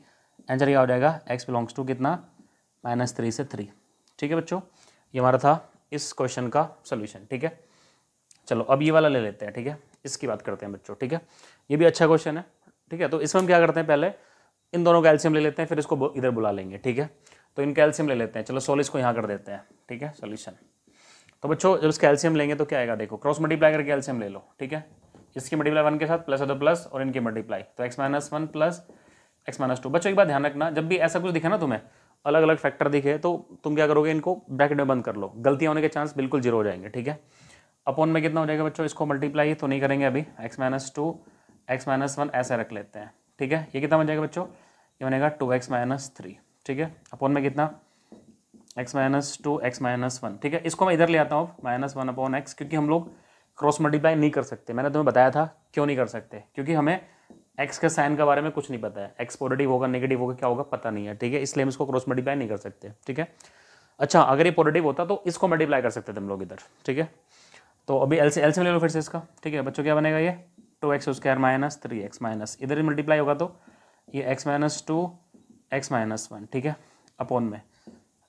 आंसर क्या हो जाएगा, एक्स बिलोंग्स टू कितना, -3 से 3। ठीक है बच्चों, ये हमारा था इस क्वेश्चन का सोल्यूशन। ठीक है, चलो अब ये वाला ले लेते हैं। ठीक है, इसकी बात करते हैं बच्चों। ठीक है, ये भी अच्छा क्वेश्चन है। ठीक है, तो इसमें हम क्या करते हैं, पहले इन दोनों का एलसीएम ले लेते हैं, फिर इसको इधर बुला लेंगे। ठीक है, तो इनका एलसीएम ले लेते हैं, चलो सोल्व इसको यहाँ कर देते हैं। ठीक है, सोल्यूशन, तो बच्चों जब इसका एलसीएम लेंगे तो क्या आएगा, देखो क्रॉस मल्टीप्लाई करके एलसीएम ले लो। ठीक है, इसकी मल्टीप्लाई 1 के साथ प्लस है तो प्लस, और इनकी मल्टीप्लाई तो x-1 प्लस x-2। बच्चों एक बात ध्यान रखना, जब भी ऐसा कुछ दिखे ना तुम्हें, अलग अलग फैक्टर दिखे, तो तुम क्या करोगे, इनको ब्रैकेट में बंद कर लो, गलतियां होने के चांस बिल्कुल 0 हो जाएंगे। ठीक है, अपॉन में कितना हो जाएगा बच्चों, इसको मल्टीप्लाई तो नहीं करेंगे अभी, x-2 x-1 ऐसे रख लेते हैं। ठीक है, ये कितना बन जाएगा बच्चों, ये बनेगा 2x-3। ठीक है, अपॉन में कितना, x-2 x-1। ठीक है, इसको मैं इधर ले आता हूँ -1/x, क्योंकि हम लोग क्रॉस मल्टीप्लाई नहीं कर सकते, मैंने तुम्हें बताया था क्यों नहीं कर सकते, क्योंकि हमें x के साइन के बारे में कुछ नहीं पता है, x पॉजिटिव होगा नेगेटिव होगा क्या होगा पता नहीं है। ठीक है, इसलिए हम इसको क्रॉस मल्टीप्लाई नहीं कर सकते। ठीक है, अच्छा अगर ये पॉजिटिव होता तो इसको मल्टीप्लाई कर सकते थे हम लोग इधर। ठीक है, तो अभी एलसीएम ले लो फिर से इसका। ठीक है बच्चों, क्या बनेगा, ये 2x² माइनस 3x माइनस, इधर ही मल्टीप्लाई होगा तो ये x-2 x-1। ठीक है, अपॉन में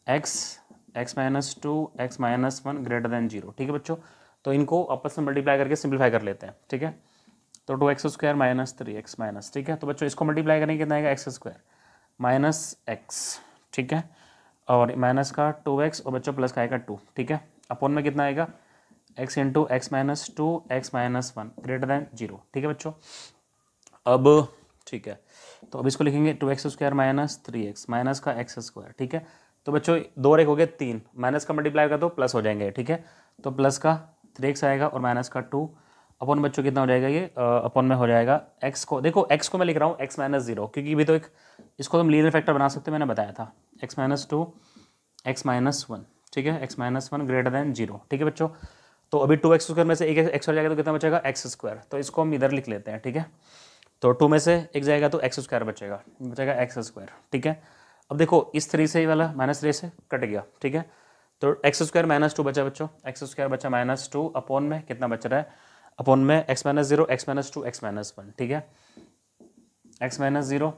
x-2 x-1 ग्रेटर देन 0। ठीक है बच्चों, तो इनको आपस में मल्टीप्लाई करके सिंप्लीफाई कर लेते हैं। ठीक है, तो 2x² माइनस 3x माइनस। ठीक है, तो बच्चों इसको मल्टीप्लाई करेंगे कितना आएगा, x² माइनस x। ठीक है, और माइनस का 2x और बच्चों प्लस का आएगा 2। ठीक है, अपॉन में कितना आएगा, x into x-2 x-1 greater than 0। ठीक है बच्चों, अब ठीक है, तो अब इसको लिखेंगे 2x² माइनस 3x माइनस का x²। ठीक है, तो बच्चों 2 और 1 हो गए 3, माइनस का मल्टीप्लाई का तो प्लस हो जाएंगे। ठीक है, तो प्लस का 3x आएगा और माइनस का 2, अपॉन बच्चों कितना हो जाएगा, ये अपॉन में हो जाएगा x को, देखो x को मैं लिख रहा हूँ x-0, क्योंकि भी तो एक इसको तुम लीनियर फैक्टर बना सकते हो, मैंने बताया था x-2 x-1। ठीक है, x-1 ग्रेटर देन 0। ठीक है बच्चों, तो अभी 2x² में से एक x हो जाएगा तो कितना बचेगा, x², तो इसको हम इधर लिख लेते हैं। ठीक है, तो 2 में से एक जाएगा तो x² बचेगा x²। ठीक है, अब देखो इस 3 से ये वाला -3 से कट गया। ठीक है, तो x² -2 बचा बच्चों, x² बचा -2, अपॉन में कितना बच रहा है, अपॉन में x-0 x-2 x-1। ठीक है, x-0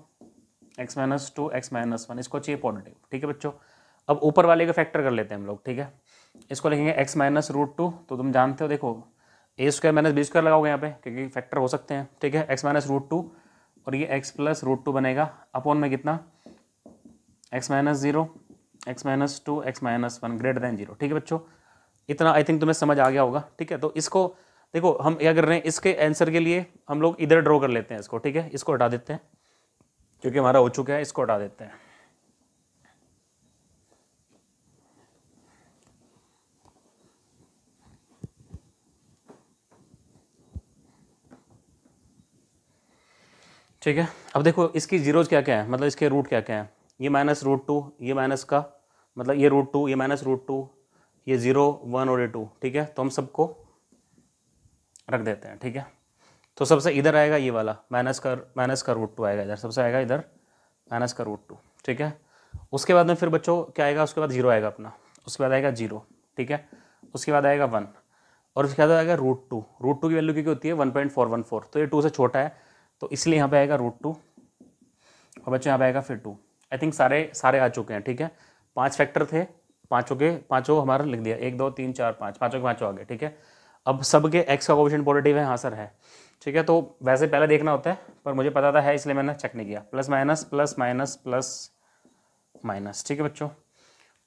x-2 x-1, इसको चाहिए पॉजिटिव। ठीक है बच्चों, अब ऊपर वाले का फैक्टर कर लेते हैं हम लोग। ठीक है, इसको लिखेंगे x-√2, तो तुम जानते हो देखो a² - b² लगाओगे यहाँ पे, क्योंकि फैक्टर हो सकते हैं। ठीक है, x-√2 और ये x + √2 बनेगा, अपॉन में कितना, x-0 x-2 x-1 greater than 0। ठीक है बच्चों, इतना आई थिंक तुम्हें समझ आ गया होगा। ठीक है, तो इसको देखो हम क्या कर रहे हैं, इसके आंसर के लिए हम लोग इधर ड्रॉ कर लेते हैं इसको। ठीक है, इसको हटा देते हैं क्योंकि हमारा हो चुका है, इसको हटा देते हैं। ठीक है, अब देखो इसकी जीरोज क्या क्या है, मतलब इसके रूट क्या क्या है, ये -√2, ये माइनस का मतलब ये √2, ये -√2, ये 0 1 और ये 2। ठीक है, तो हम सबको रख देते हैं। ठीक है, तो सबसे इधर आएगा ये वाला माइनस का √2 आएगा इधर, सबसे आएगा इधर -√2। ठीक है, उसके बाद में फिर बच्चों क्या आएगा, उसके बाद 0 आएगा अपना, उसके बाद आएगा 0। ठीक है, उसके बाद आएगा 1 और उसके बाद आएगा √2। √2 की वैल्यू क्या होती है 1.414, तो ये 2 से छोटा है तो इसलिए यहाँ पे आएगा √2 और बच्चों यहाँ पे आएगा फिर 2। आई थिंक सारे आ चुके हैं। ठीक है, 5 फैक्टर थे, पाँचों हमारा लिख दिया, 1 2 3 4 5, पाँचों के पाँचों आ गए। ठीक है, अब सबके x का कोएफिशिएंट पॉजिटिव है, हाँ सर है। ठीक है, तो वैसे पहले देखना होता है पर मुझे पता था है इसलिए मैंने चेक नहीं किया, plus minus plus minus plus minus. ठीक है बच्चों,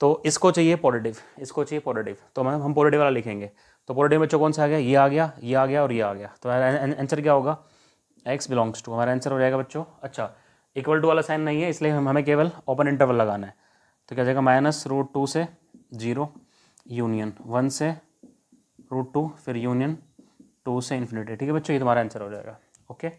तो इसको चाहिए पॉजिटिव, इसको चाहिए पॉजिटिव, तो हम पॉजिटिव वाला लिखेंगे। तो पूरे बच्चों कौन सा आ गया, ये आ गया, ये आ गया और ये आ गया। तो आंसर क्या होगा, x बिलोंग्स टू, हमारा आंसर हो जाएगा बच्चों। अच्छा, इक्वल टू वाला साइन नहीं है इसलिए हमें केवल ओपन इंटरवल लगाना है। तो क्या जाएगा, -√2 से 0 यूनियन 1 से √2 फिर यूनियन 2 से इन्फिनिटी। ठीक है बच्चों, ये तुम्हारा आंसर हो जाएगा। ओके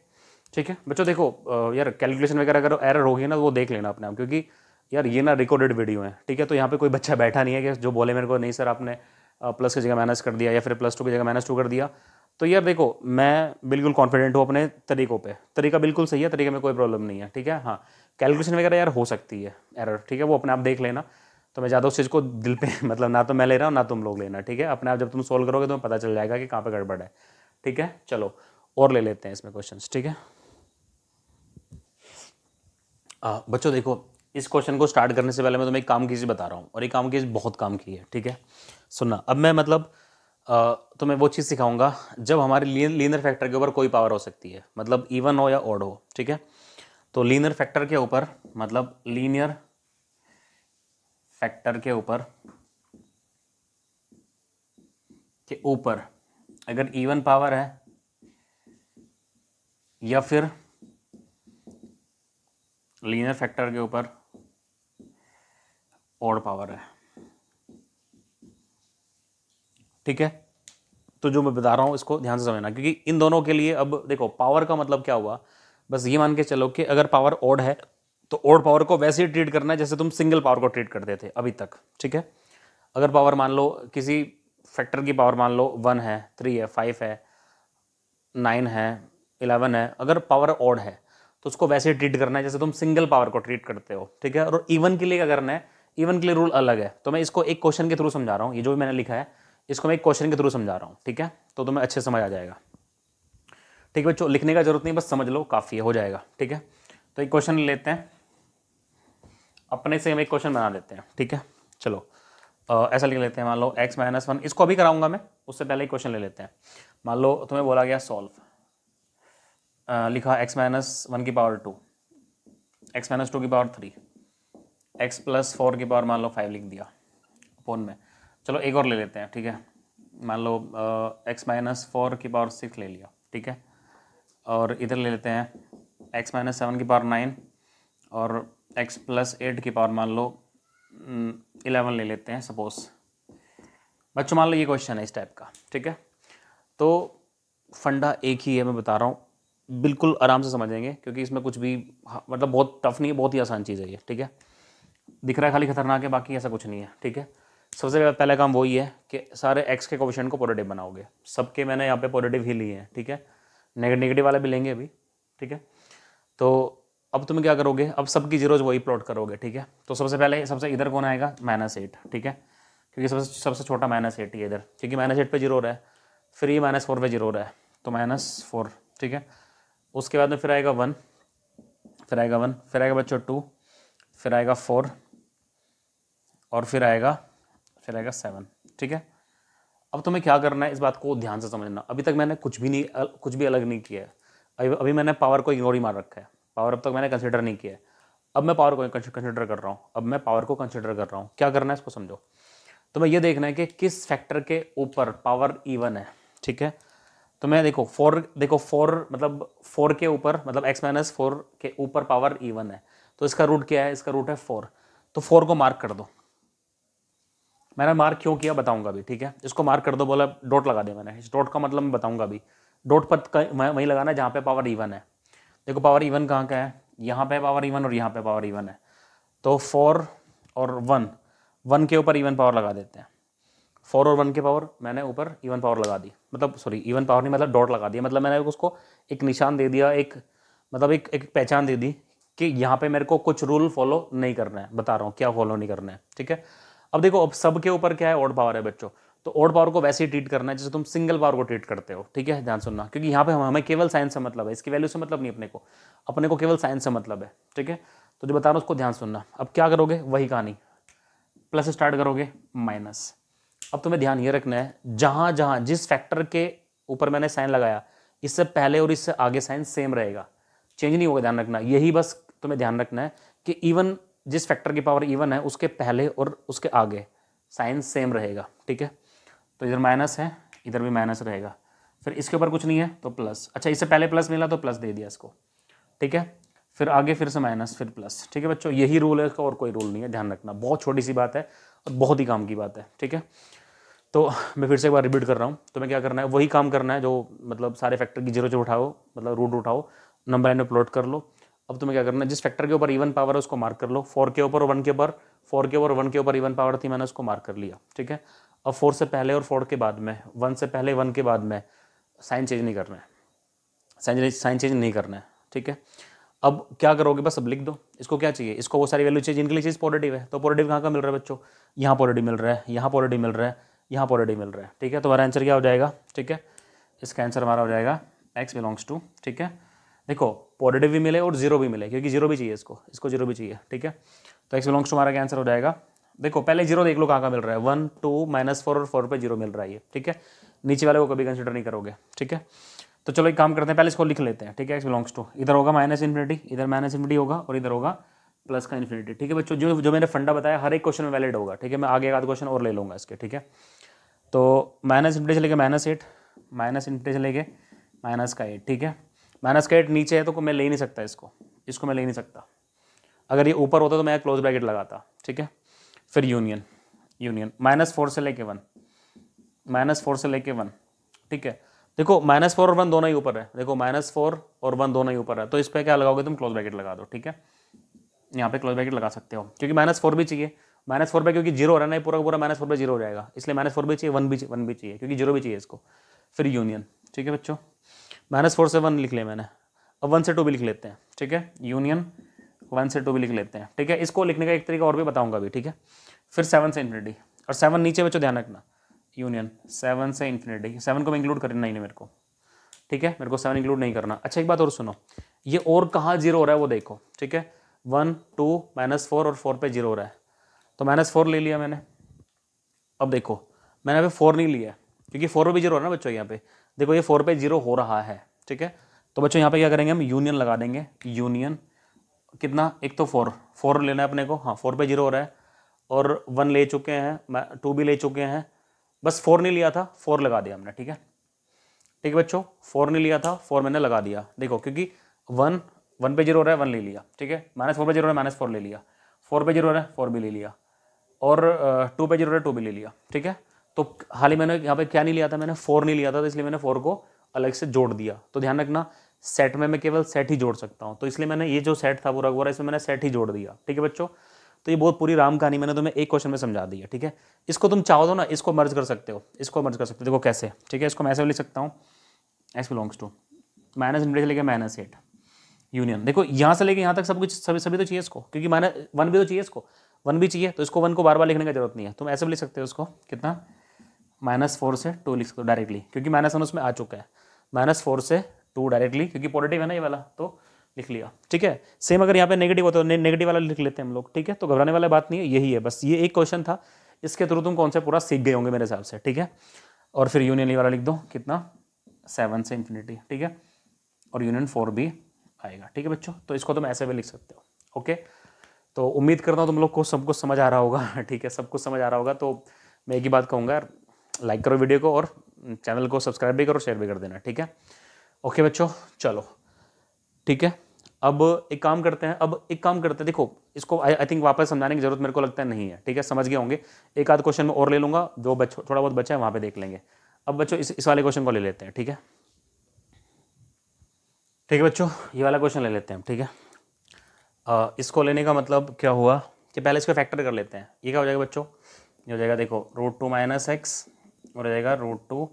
ठीक है बच्चों, देखो यार कैलकुलेशन वगैरह अगर एरर होगी ना तो वो देख लेना अपने आप, क्योंकि यार ये ना रिकॉर्डेड वीडियो है। ठीक है, तो यहाँ पे कोई बच्चा बैठा नहीं है कि जो बोले मेरे को नहीं सर आपने प्लस की जगह माइनस कर दिया या फिर +2 की जगह -2 कर दिया। तो यार देखो मैं बिल्कुल कॉन्फिडेंट हूँ अपने तरीकों पे, तरीका बिल्कुल सही है, तरीके में कोई प्रॉब्लम नहीं है। ठीक है, हाँ कैलकुलेशन वगैरह यार हो सकती है एरर, ठीक है, वो अपने आप देख लेना। तो मैं ज़्यादा उस चीज़ को दिल पे मतलब ना तो मैं ले रहा हूँ ना तुम लोग लेना। ठीक है, अपने आप जब तुम सोल्व करोगे तो पता चल जाएगा कि कहाँ पे गड़बड़ है। ठीक है, चलो और ले लेते हैं इसमें क्वेश्चंस। ठीक है बच्चों, देखो इस क्वेश्चन को स्टार्ट करने से पहले मैं तुम्हें एक काम की चीज़ बता रहा हूँ, और ये काम की चीज़ बहुत काम की है। ठीक है, सुनना अब मैं मतलब तुम्हें वो चीज़ सिखाऊंगा जब हमारे लीनियर फैक्टर के ऊपर कोई पावर हो सकती है, मतलब इवन हो या ऑड हो। ठीक है, तो लीनियर फैक्टर के ऊपर, मतलब लीनियर फैक्टर के ऊपर अगर इवन पावर है या फिर लीनियर फैक्टर के ऊपर ऑड पावर है। ठीक है, तो जो मैं बता रहा हूँ इसको ध्यान से समझना, क्योंकि इन दोनों के लिए अब देखो पावर का मतलब क्या हुआ, बस ये मान के चलो कि अगर पावर ऑड है तो ऑड पावर को वैसे ही ट्रीट करना है जैसे तुम सिंगल पावर को ट्रीट करते थे अभी तक। ठीक है, अगर पावर मान लो किसी फैक्टर की पावर मान लो 1 है, 3 है, 5 है, 9 है, 11 है, अगर पावर ऑड है तो उसको वैसे ट्रीट करना है जैसे तुम सिंगल पावर को ट्रीट करते हो। ठीक है, और इवन के लिए क्या करना है, इवन के लिए रूल अलग है। तो मैं इसको एक क्वेश्चन के थ्रू समझा रहा हूँ, ये जो भी मैंने लिखा है इसको मैं एक क्वेश्चन के थ्रू समझा रहा हूँ। ठीक है, तो तुम्हें अच्छे समझ आ जाएगा। ठीक है बच्चों, लिखने का जरूरत नहीं, बस समझ लो काफ़ी है, हो जाएगा। ठीक है, तो एक क्वेश्चन लेते हैं, अपने से हम एक क्वेश्चन बना लेते हैं। ठीक है, चलो ऐसा लिख लेते हैं, मान लो x-1, इसको अभी कराऊंगा मैं, उससे पहले एक क्वेश्चन ले लेते हैं। मान लो तुम्हें बोला गया सॉल्व, लिखा x-1 की पावर 2, x-2 की पावर 3, x+4 की पावर मान लो 5 लिख दिया फोन में। चलो एक और ले लेते हैं। ठीक है, मान लो x-4 की पावर 6 ले लिया। ठीक है, और इधर ले लेते हैं x-7 की पावर 9 और x+8 की पावर मान लो 11 ले लेते हैं सपोज। बच्चों मान लो ये क्वेश्चन है इस टाइप का। ठीक है, तो फंडा एक ही है, मैं बता रहा हूँ, बिल्कुल आराम से समझेंगे, क्योंकि इसमें कुछ भी मतलब बहुत टफ नहीं है, बहुत ही आसान चीज़ है ये। ठीक है, दिख रहा है खाली खतरनाक है, बाकी ऐसा कुछ नहीं है। ठीक है, सबसे पहला काम वही है कि सारे x के कोएफिशिएंट को पॉजिटिव बनाओगे। सबके मैंने यहाँ पे पॉजिटिव ही लिए हैं। ठीक है, नेगेटिव वाले भी लेंगे अभी। ठीक है, तो अब तुम क्या करोगे, अब सबकी जीरोज वही प्लॉट करोगे। ठीक है, तो सबसे पहले सबसे इधर कौन आएगा, -8। ठीक है, क्योंकि सबसे छोटा -8 ही है इधर, क्योंकि -8 पे जीरो हो रहा है, फिर ये -4 पे जीरो हो रहा है, तो -4। ठीक है, उसके बाद में फिर आएगा 1, फिर आएगा 1, फिर आएगा बच्चों 2, फिर आएगा 4 और फिर आएगा 7। ठीक है, अब तुम्हें क्या करना है, इस बात को ध्यान से समझना। अभी तक मैंने कुछ भी अलग नहीं किया है। अभी मैंने पावर को इग्नोर ही मार रखा है, पावर अब तक मैंने कंसिडर नहीं किया है। अब मैं पावर को कंसिडर कर रहा हूँ। क्या करना है इसको समझो। तो मैं ये देखना है कि किस फैक्टर के ऊपर पावर इवन है। ठीक है, तो मैं देखो 4 मतलब 4 के ऊपर, मतलब x-4 के ऊपर पावर इवन है, तो इसका रूट क्या है, इसका रूट है 4। तो 4 को मार्क कर दो। मैंने मार्क क्यों किया बताऊंगा भी। ठीक है, इसको मार्क कर दो, बोला डॉट लगा दिया मैंने। इस डॉट का मतलब मैं बताऊंगा भी। डॉट पर वहीं लगाना है जहाँ पे पावर इवन है। देखो पावर इवन कहाँ का है, यहाँ पे पावर इवन और यहाँ पे पावर इवन है। तो 4 और 1 के ऊपर इवन पावर लगा देते हैं। 4 और 1 के पावर मैंने ऊपर इवन पावर लगा दी, मतलब सॉरी इवन पावर नहीं, मतलब डॉट लगा दिया, मतलब मैंने उसको एक निशान दे दिया, एक मतलब एक पहचान दे दी कि यहाँ पे मेरे को कुछ रूल फॉलो नहीं करना है। बता रहा हूँ क्या फॉलो नहीं करना है। ठीक है, अब देखो अब सब के ऊपर क्या है, ऑड पावर है बच्चों, तो ऑड पावर को वैसे ही ट्रीट करना है जैसे तुम सिंगल पावर को ट्रीट करते हो। ठीक है, ध्यान सुनना, क्योंकि यहाँ पे हमें केवल साइन से मतलब है, इसकी वैल्यू से मतलब नहीं अपने को केवल साइन से मतलब है। ठीक है, तो जो बता रहा हूँ उसको ध्यान सुनना। अब क्या करोगे, वही कहानी, प्लस स्टार्ट करोगे माइनस। अब तुम्हें ध्यान ये रखना है, जहां जहां जिस फैक्टर के ऊपर मैंने साइन लगाया, इससे पहले और इससे आगे साइन सेम रहेगा, चेंज नहीं होगा। ध्यान रखना यही, बस तुम्हें ध्यान रखना है कि इवन जिस फैक्टर की पावर इवन है उसके पहले और उसके आगे साइन सेम रहेगा। ठीक है, तो इधर माइनस है, इधर भी माइनस रहेगा, फिर इसके ऊपर कुछ नहीं है तो प्लस, अच्छा इससे पहले प्लस मिला तो प्लस दे दिया इसको, ठीक है, फिर आगे फिर से माइनस फिर प्लस, ठीक है बच्चों, यही रूल है इसका और कोई रूल नहीं है, ध्यान रखना, बहुत छोटी सी बात है और बहुत ही काम की बात है, ठीक है। तो मैं फिर से एक बार रिपीट कर रहा हूँ, तुम्हें क्या करना है, वही काम करना है जो मतलब सारे फैक्टर की जीरो से उठाओ, मतलब रूट उठाओ, नंबर लाइन में प्लॉट कर लो। अब तुम्हें क्या करना है, जिस फैक्टर के ऊपर इवन पावर है उसको मार्क कर लो, 4 के ऊपर 1 के ऊपर, 4 के ऊपर 1 के ऊपर इवन पावर थी, मैंने उसको मार्क कर लिया, ठीक है। अब 4 से पहले और 4 के बाद में, 1 से पहले 1 के बाद में साइन चेंज नहीं करना है, साइन चेंज नहीं करना है, ठीक है। अब क्या करोगे, बस अब लिख दो, इसको क्या चाहिए, इसको वो सारी वैल्यू चाहिए जिनके लिए चीज़ पॉजिटिव है, तो पॉजिटिव कहाँ का मिल रहा है बच्चों, यहाँ पॉजिटिव मिल रहा है, यहाँ पॉजिटिव मिल रहा है, यहाँ पॉजिटिव मिल रहा है, ठीक है। तो हमारा आंसर क्या हो जाएगा, ठीक है, इसका आंसर हमारा हो जाएगा x बिलोंग्स टू, ठीक है। देखो पॉजिटिव भी मिले और जीरो भी मिले, क्योंकि जीरो भी चाहिए इसको जीरो भी चाहिए, ठीक है। तो x बिलोंग्स टू हमारा क्या आंसर हो जाएगा, देखो पहले जीरो देख लो कहाँ का मिल रहा है, 1 2 -4 और 4 पे जीरो मिल रहा है ये, ठीक है, नीचे वाले को कभी कंसिडर नहीं करोगे, ठीक है। तो चलो एक काम करते हैं, पहले इसको लिख लेते हैं, ठीक है, x बिलोंग्स टू, इधर होगा माइनस इन्फिनिटी, इधर माइनस इन्फिनिटी होगा और इधर होगा प्लस का इन्फिनिटी, ठीक है बच्चों। जो मैंने फंडा बताया हर एक क्वेश्चन में वैलिड होगा, ठीक है, मैं आगे एक आध क्वेश्चन और ले लूँगा इसके, ठीक है। तो माइनस इन्फिनिटी से लेके -8, माइनस इन्फिनिटी से लेके माइनस का 8, ठीक है, माइनस का 8 नीचे है तो मैं ले ही नहीं सकता इसको मैं ले नहीं सकता, अगर ये ऊपर होता तो मैं क्लोज ब्रैकेट लगाता, ठीक है। फिर यूनियन -4 से लेके 1, -4 से लेके 1, ठीक है। देखो -4 और 1 दोनों ही ऊपर है, देखो -4 और 1 दोनों ही ऊपर है, तो इस पर क्या लगाओगे तुम, क्लोज ब्रैकेट लगा दो, ठीक है, यहाँ पे क्लोज ब्रैकेट लगा सकते हो, क्योंकि -4 भी चाहिए, -4 पे क्योंकि जीरो हो रहा है ना, पूरा पूरा -4 पे जीरो हो जाएगा, इसलिए -4 भी चाहिए, 1 भी चाहिए, क्योंकि जीरो भी चाहिए इसको। फिर यूनियन, ठीक है बच्चों, -4 से 1 लिख लिया मैंने, अब 1 से 2 भी लिख लेते हैं, ठीक है, यूनियन 1 से 2 भी लिख लेते हैं, ठीक है। इसको लिखने का एक तरीका और भी बताऊंगा अभी, ठीक है। फिर 7 से इन्फिनिटी, और 7 नीचे बच्चों ध्यान रखना, यूनियन 7 से इन्फिनिटी, 7 को मैं इंक्लूड करना ही नहीं मेरे को, ठीक है, मेरे को 7 इंक्लूड नहीं करना। अच्छा एक बात और सुनो, ये और कहाँ जीरो हो रहा है वो देखो, ठीक है, 1 2 -4 और 4 पे जीरो हो रहा है, तो -4 ले लिया मैंने। अब देखो मैंने यहाँ पे 4 नहीं लिया, क्योंकि 4 पे भी जीरो हो रहा है ना बच्चों, यहाँ पे देखो ये 4 पे जीरो हो रहा है, ठीक है। तो बच्चों यहाँ पे क्या करेंगे, हम यूनियन लगा देंगे, यूनियन कितना, एक तो 4 लेना है अपने को, हाँ 4 पे जीरो हो रहा है, और 1 ले चुके हैं, 2 भी ले चुके हैं, बस 4 नहीं लिया था, 4 लगा दिया हमने, ठीक है, ठीक है बच्चों, 4 नहीं लिया था, 4 मैंने लगा दिया, देखो क्योंकि 1 पे जीरो हो रहा है, 1 ले लिया, ठीक है, -4 पे जीरो हो रहा है, -4 ले लिया, 4 पे जीरो हो रहा है, 4 भी ले लिया, और 2 पे जीरो हो रहा है, 2 भी ले लिया, ठीक है। तो हाल ही मैंने यहाँ पे क्या नहीं लिया था, मैंने 4 नहीं लिया था, तो इसलिए मैंने 4 को अलग से जोड़ दिया। तो ध्यान रखना सेट में मैं केवल सेट ही जोड़ सकता हूँ, तो इसलिए मैंने ये जो सेट था पूरा पूरा इसमें मैंने सेट ही जोड़ दिया, ठीक है बच्चों। तो ये बहुत पूरी राम कहानी मैंने तुम्हें एक क्वेश्चन में समझा दी है, ठीक है। इसको तुम चाहो तो ना इसको मर्ज कर सकते हो, इसको मर्ज कर सकते हो, देखो कैसे, ठीक है, इसको मैं ऐसे लिख सकता हूँ, x belongs to minus infinity से लेके -8 यूनियन, देखो यहाँ से लेके यहाँ तक सब कुछ सभी तो चाहिए इसको, क्योंकि -1 भी तो चाहिए इसको, 1 भी चाहिए, तो इसको 1 को बार बार लिखने की जरूरत नहीं है, तुम ऐसे भी लिख सकते हो इसको, कितना -4 से 2 लिख सकते हो डायरेक्टली, क्योंकि -1 उसमें आ चुका है, -4 से 2 डायरेक्टली, क्योंकि पॉजिटिव है ना ये वाला, तो लिख लिया, ठीक है। सेम अगर यहाँ पे नेगेटिव होता है तो नेगेटिव वाला लिख लेते हैं हम लोग, ठीक है। तो घबराने वाला बात नहीं है, यही है, बस ये एक क्वेश्चन था, इसके थ्रू तुम कौन से पूरा सीख गए होंगे मेरे हिसाब से, ठीक है। और फिर यूनियन वाला लिख दो, कितना 7 से इन्फिनिटी, ठीक है, और यूनियन 4 भी आएगा, ठीक है बच्चों। तो इसको तुम ऐसे भी लिख सकते हो, ओके। तो उम्मीद करता हूँ तुम लोग को सब कुछ समझ आ रहा होगा, ठीक है, सब कुछ समझ आ रहा होगा। तो मैं एक ही बात कहूँगा यार, लाइक करो वीडियो को और चैनल को सब्सक्राइब भी करो, शेयर भी कर देना, ठीक है। ओके बच्चों, चलो ठीक है। अब एक काम करते हैं, देखो इसको आई थिंक वापस समझाने की जरूरत मेरे को लगता है नहीं है, ठीक है, समझ गए होंगे। एक आध क्वेश्चन में और ले लूँगा, जो थोड़ा बहुत बचा है वहाँ पे देख लेंगे। अब बच्चों इस वाले क्वेश्चन को ले लेते हैं, ठीक है, ठीक है बच्चों, ये वाला क्वेश्चन ले लेते हैं, ठीक है। इसको लेने का मतलब क्या हुआ कि पहले इसको फैक्टर कर लेते हैं। ये क्या हो जाएगा बच्चों, ये हो जाएगा देखो √2 - x और हो जाएगा √2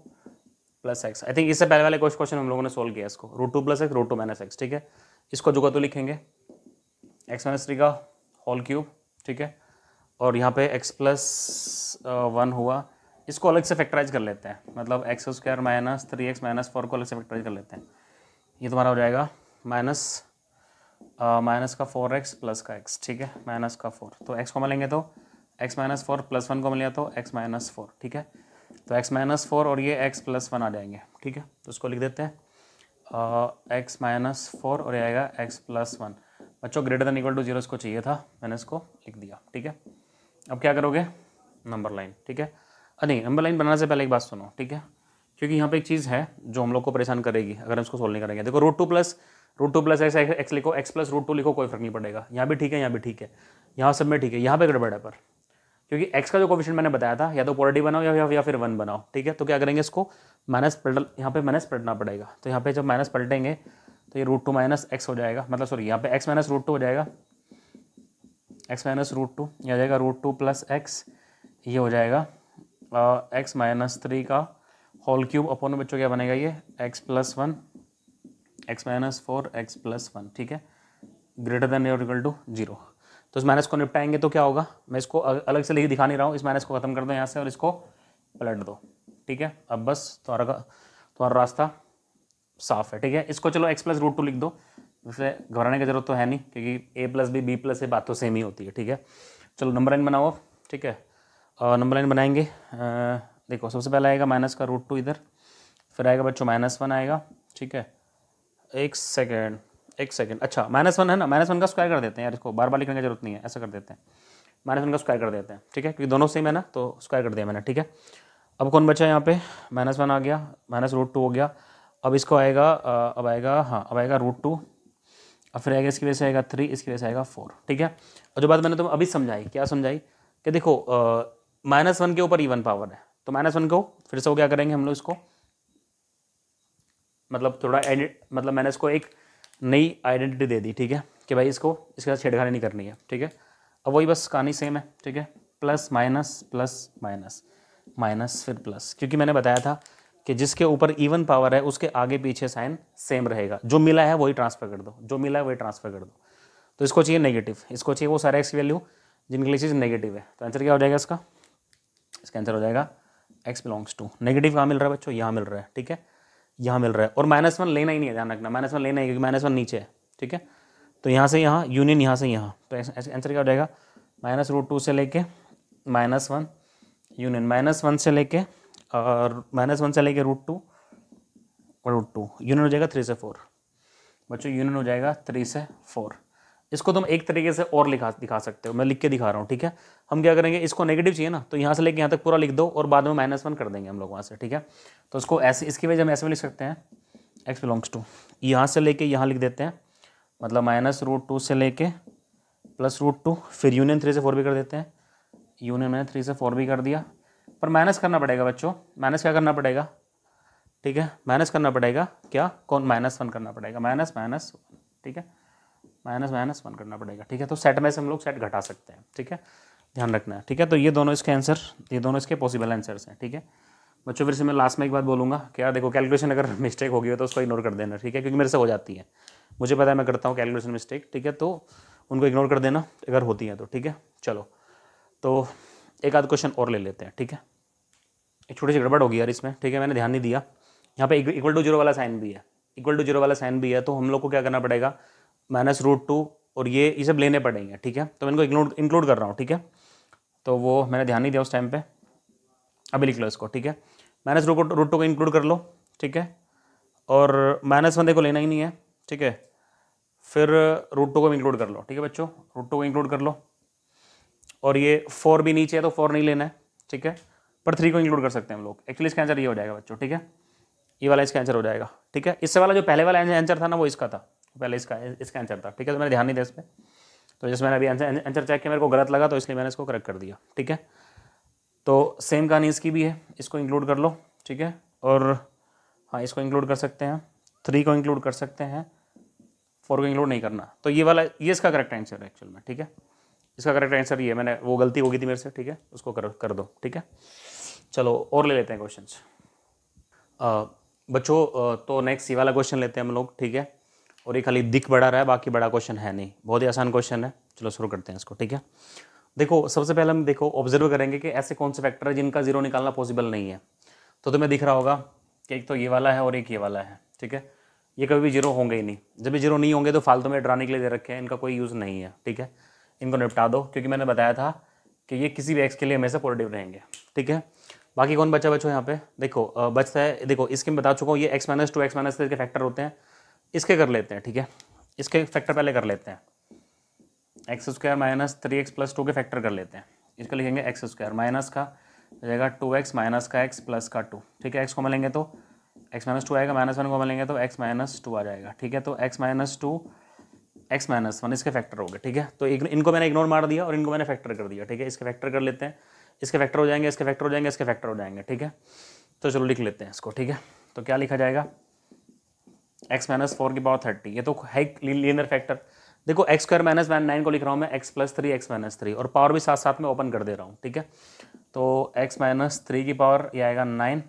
+ x। आई थिंक इससे पहले वाले क्वेश्चन हम लोगों ने सोल्व किया इसको, √2 + x √2 - x, ठीक है। इसको जो तो लिखेंगे x - 3 का होल क्यूब, ठीक है, और यहाँ पे x + 1 हुआ। इसको अलग से फैक्टराइज कर लेते हैं, मतलब x² - 3x - 4 को अलग से फैक्टराइज कर लेते हैं। ये तुम्हारा हो जाएगा माइनस का 4x + का x, ठीक है, माइनस का 4, तो x को मिलेंगे तो x - 4 + 1 को मिल गया तो x - 4, ठीक है। तो x - 4 और ये x + 1 आ जाएंगे, ठीक है। तो इसको लिख देते हैं x - 4 और ये आएगा x + 1। बच्चों > 0 इसको चाहिए था, मैंने इसको लिख दिया, ठीक है। अब क्या करोगे, नंबर लाइन, ठीक है। नहीं, नंबर लाइन बनाने से पहले एक बात सुनो, ठीक है। क्योंकि यहाँ पे एक चीज़ है जो हम लोग को परेशान करेगी अगर हम इसको सोल्व नहीं करेंगे। देखो रूट टू प्लस एक्स लिखो, एक्स प्लस रूट टू लिखो, कोई फर्क नहीं पड़ेगा। यहाँ भी ठीक है, यहाँ भी ठीक है, यहाँ सब में ठीक है, यहाँ पे गड़बड़ है पर, क्योंकि एक्स का जो कोफिशिएंट मैंने बताया था या तो पॉजिटिव बनाओ या फिर 1 बनाओ, ठीक है। तो क्या करेंगे, इसको माइनस पलट, यहाँ पे माइनस पलटना पड़ेगा। तो यहाँ पे जब माइनस पलटेंगे तो ये रूट टू माइनस एक्स हो जाएगा, मतलब सॉरी यहाँ पे एक्स माइनस रूट टू हो जाएगा, एक्स माइनस रूट टू, यह आ जाएगा रूट टू प्लस एक्स, ये हो जाएगा एक्स माइनस 3 का होल क्यूब अपॉन में बच्चों क्या बनेगा, ये x plus 1 x minus 4 x plus 1, ठीक है, ग्रेटर देन और इक्वल टू 0। तो इस माइनस को निपटाएंगे तो क्या होगा, मैं इसको अलग से लिख दिखा नहीं रहा हूँ, इस माइनस को खत्म कर दो यहाँ से और इसको पलट दो, ठीक है। अब बस तुम्हारा रास्ता साफ है, ठीक है। इसको चलो एक्स प्लस रूट टू लिख दो, इससे घबराने की जरूरत तो है नहीं, क्योंकि ए प्लस बी प्लस ए बात तो सेम ही होती है, ठीक है। चलो नंबर लाइन बनाओ, ठीक है। नंबर लाइन बनाएंगे, देखो सबसे पहले आएगा माइनस का रूट टू इधर, फिर आएगा बच्चों -1 आएगा, ठीक है। एक सेकेंड, अच्छा -1 है ना, -1 का स्क्वायर कर देते हैं यार, इसको बार बार लिखने की जरूरत नहीं है, ऐसा कर देते हैं, -1 का स्क्वायर कर देते हैं, ठीक है, क्योंकि दोनों सेम है ना, तो स्क्वायर कर दिया मैंने, ठीक है। अब कौन बचा यहाँ पे, -1 आ गया, माइनस रूट टू हो गया। अब इसको आएगा अब आएगा रूट टू, और फिर आएगा इसकी वजह से आएगा 3, इसकी वजह से आएगा 4, ठीक है। और जो बात मैंने तुम्हें अभी समझाई, क्या समझाई, कि देखो -1 के ऊपर इवन पावर है, तो -1 को फिर से वो क्या करेंगे हम लोग इसको, मतलब थोड़ा मतलब मैंने इसको एक नई आइडेंटिटी दे दी, ठीक है, कि भाई इसको इसके साथ छेड़खानी नहीं करनी है, ठीक है। अब वही बस कहानी सेम है, ठीक है, plus minus plus minus minus फिर प्लस, क्योंकि मैंने बताया था कि जिसके ऊपर इवन पावर है उसके आगे पीछे साइन सेम रहेगा, जो मिला है वही ट्रांसफर कर दो, जो मिला है वही ट्रांसफर कर दो। तो इसको चाहिए नेगेटिव, इसको चाहिए वो सारे एक्स की वैल्यू जिनके लिए चीज़ नेगेटिव है। तो आंसर क्या हो जाएगा इसका आंसर हो जाएगा एक्स बिलोंग्स टू, नेगेटिव कहाँ मिल रहा है बच्चों, यहाँ मिल रहा है, ठीक है, यहाँ मिल रहा है। और -1 लेना ही नहीं है, ध्यान रखना, -1 लेना है क्योंकि -1 नीचे है, ठीक है। तो यहाँ से यहाँ यूनियन यहाँ से यहाँ, तो आंसर क्या हो जाएगा, -√2 से लेके -1 यूनियन -1 से लेके और -1 से लेके √2 यूनियन हो जाएगा 3 से 4 बच्चों, यूनियन हो जाएगा 3 से 4। इसको तुम एक तरीके से और दिखा सकते हो, मैं लिख के दिखा रहा हूँ, ठीक है। हम क्या करेंगे, इसको नेगेटिव चाहिए ना, तो यहाँ से लेके यहाँ तक पूरा लिख दो और बाद में -1 कर देंगे हम लोग वहाँ से, ठीक है। तो इसको ऐसे, इसकी वजह हम ऐसे में लिख सकते हैं, एक्स बिलोंग्स टू, यहाँ से लेके यहाँ लिख देते हैं, मतलब -√2 से लेके +√2, फिर यूनियन 3 से 4 भी कर देते हैं, यूनियन मैंने 3 से 4 भी कर दिया, पर माइनस करना पड़ेगा बच्चों, माइनस क्या करना पड़ेगा, ठीक है, माइनस करना पड़ेगा, क्या कौन -1 करना पड़ेगा, माइनस, ठीक है, -1 करना पड़ेगा, ठीक है। तो सेट में से हम लोग सेट घटा सकते हैं, ठीक है, ध्यान रखना है, ठीक है। तो ये दोनों इसके आंसर, ये दोनों इसके पॉसिबल आंसर्स हैं, ठीक है बच्चों। फिर से मैं लास्ट में एक बात बोलूँगा, क्या देखो कैलकुलेशन अगर मिस्टेक होगी हो तो उसको इग्नोर कर देना, ठीक है, क्योंकि मेरे से हो जाती है, मुझे पता है मैं करता हूँ कैलकुलेशन मिस्टेक, ठीक है, तो उनको इग्नोर कर देना अगर होती है तो, ठीक है। चलो तो एक आध क्वेश्चन और ले लेते हैं, ठीक है। एक छोटी सी गड़बड़ होगी यार इसमें, ठीक है, मैंने ध्यान नहीं दिया, यहाँ पे इक्वल टू 0 वाला साइन भी है, इक्वल टू 0 वाला साइन भी है, तो हम लोग को क्या करना पड़ेगा, -√2 और ये सब लेने पड़ेंगे, ठीक है। तो मैं इनको इंक्लूड कर रहा हूँ, ठीक है, तो वो मैंने ध्यान नहीं दिया उस टाइम पे, अभी लिख लो इसको, ठीक है, -√2 को इंक्लूड कर लो, ठीक है, और -1 देखो लेना ही नहीं है, ठीक है, फिर √2 को इंक्लूड कर लो, ठीक है बच्चों, √2 को इंक्लूड कर लो, और ये 4 भी नीचे है तो 4 नहीं लेना है, ठीक है, पर 3 को इंक्लूड कर सकते हैं हम लोग। एक्चुअली इसका आंसर ये हो जाएगा बच्चों, ठीक है, ये वाला इसका आंसर हो जाएगा, ठीक है। इससे वाला जो पहले वाला आंसर था ना वो इसका था, पहले इसका आंसर था, ठीक है, तो मैंने ध्यान नहीं दिया इस पर, तो जैसे मैंने अभी आंसर चेक किया मेरे को गलत लगा तो इसलिए मैंने इसको करेक्ट कर दिया, ठीक है। तो सेम कहानी इसकी भी है, इसको इंक्लूड कर लो, ठीक है, और हाँ इसको इंक्लूड कर सकते हैं, 3 को इंक्लूड कर सकते हैं, 4 को इंक्लूड नहीं करना, तो ये वाला ये इसका करेक्ट आंसर है एक्चुअल में, ठीक है, इसका करेक्ट आंसर ये, मैंने वो गलती हो गई थी मेरे से, ठीक है, उसको कर दो, ठीक है। चलो और ले लेते हैं क्वेश्चंस बच्चों, तो नेक्स्ट ये वाला क्वेश्चन लेते हैं हम लोग, ठीक है, और ये खाली दिख बड़ा रहा है, बाकी बड़ा क्वेश्चन है नहीं, बहुत ही आसान क्वेश्चन है। चलो शुरू करते हैं इसको, ठीक है। देखो सबसे पहले हम देखो ऑब्जर्व करेंगे कि ऐसे कौन से फैक्टर है जिनका 0 निकालना पॉसिबल नहीं है। तो तुम्हें दिख रहा होगा कि एक तो ये वाला है और एक ये वाला है, ठीक है, ये कभी भी 0 होंगे ही नहीं, जब भी 0 नहीं होंगे तो फालतू में डराने के लिए दे रखे हैं, इनका कोई यूज़ नहीं है, ठीक है, इनको निपटा दो, क्योंकि मैंने बताया था कि ये किसी भी एक्स के लिए हमेशा पॉजिटिव रहेंगे, ठीक है। बाकी कौन बचा बच्चों यहाँ पे, देखो बचता है, देखो इसके मैं बता चुका हूँ, ये x-2 x-3 के फैक्टर होते हैं, इसके कर लेते हैं, ठीक है, इसके फैक्टर पहले कर लेते हैं, x² - 3x + 2 के फैक्टर कर लेते हैं, इसका लिखेंगे x² माइनस का हो जाएगा 2x माइनस का x प्लस का 2, ठीक है। x को मिलेंगे तो x माइनस 2 आएगा, -1 को मिलेंगे तो x माइनस 2 आ जाएगा, ठीक है। तो x माइनस 2 x माइनस 1 इसके फैक्टर हो गए, ठीक है। तो इनको मैंने इग्नोर मार दिया और इनको मैंने फैक्टर कर दिया, ठीक है। इसके फैक्टर कर लेते हैं, इसके फैक्टर हो जाएंगे, इसके फैक्टर हो जाएंगे, इसके फैक्टर हो जाएंगे, ठीक है। तो चलो लिख लेते हैं इसको, ठीक है। तो क्या लिखा जाएगा, x माइनस 4 की पावर 30, ये तो है लीनियर फैक्टर। देखो x स्क्वायर माइनस 9 को लिख रहा हूँ मैं x प्लस 3 x माइनस 3 और पावर भी साथ साथ में ओपन कर दे रहा हूँ, ठीक है। तो x माइनस 3 की पावर ये आएगा 9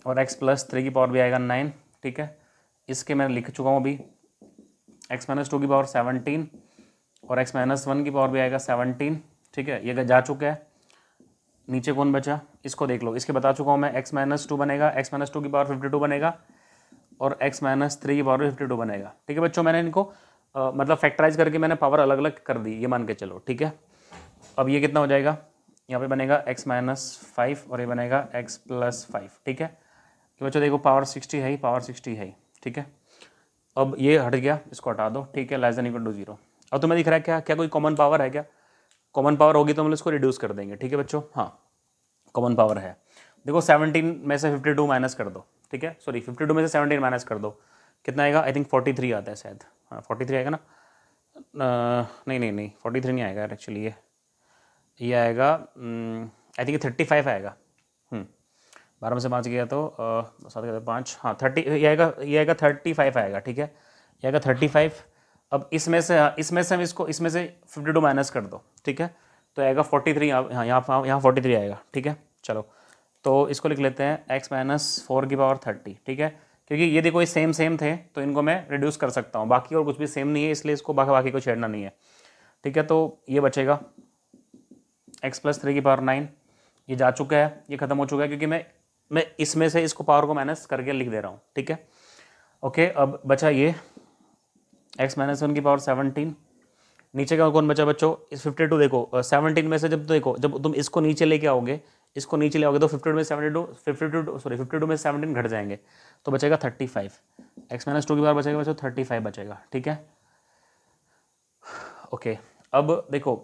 और x प्लस 3 की पावर भी आएगा 9, ठीक है। इसके मैं लिख चुका हूँ अभी, x माइनस 2 की पावर 17 और x माइनस 1 की पावर भी आएगा 17, ठीक है। ये जा चुका है। नीचे कौन बचा, इसको देख लो, इसके बता चुका हूँ मैं, x माइनस 2 बनेगा, x माइनस 2 की पावर 52 बनेगा और x माइनस 3 की पावर 52 बनेगा, ठीक है बच्चों। मैंने इनको मतलब फैक्टराइज करके मैंने पावर अलग अलग कर दी, ये मान के चलो, ठीक है। अब ये कितना हो जाएगा, यहाँ पे बनेगा x माइनस 5 और ये बनेगा x प्लस 5, ठीक है। तो बच्चों देखो पावर 60 है, पावर 60 है, ठीक है। अब ये हट गया, इसको हटा दो, ठीक है, लेस देन इक्वल टू 0। अब तुम्हें दिख रहा है क्या क्या कोई कॉमन पावर है क्या, कॉमन पावर होगी तो हम इसको रिड्यूस कर देंगे, ठीक है बच्चों। हाँ कॉमन पावर है, देखो 17 में से 52 माइनस कर दो, ठीक है, सॉरी 52 में से 17 माइनस कर दो, कितना आएगा, आई थिंक 43 आता है शायद, हाँ 43 आएगा ना, नहीं 43 नहीं आएगा एक्चुअली, ये आएगा आई थिंक 35 आएगा, 12 में से 5 गया तो 7 गया तो 5, हाँ 30, ये आएगा 35 आएगा, ठीक है, ये आएगा 35। अब इसमें से हम इसको इसमें से 52 माइनस कर दो, ठीक है, तो आएगा 43, हाँ यहाँ 43 आएगा, ठीक है। चलो तो इसको लिख लेते हैं x माइनस 4 की पावर 30, ठीक है, क्योंकि ये देखो ये सेम थे तो इनको मैं रिड्यूस कर सकता हूँ, बाकी और कुछ भी सेम नहीं है इसलिए इसको बाकी को छेड़ना नहीं है, ठीक है। तो ये बचेगा x प्लस 3 की पावर 9, ये जा चुका है, ये खत्म हो चुका है क्योंकि मैं इसमें से इसको पावर को माइनस करके लिख दे रहा हूँ, ठीक है। ओके अब बचा ये x माइनस 1 की पावर 17, नीचे का कौन बचा बच्चों, इस 52 देखो 17 में से जब तुम इसको नीचे लेके आओगे, इसको नीचे ले आओगे तो 52 में 52 में 17 घट जाएंगे तो बचेगा 35, x माइनस 2 की बार बचेगा बच्चों 35 बचेगा, ठीक है। ओके अब देखो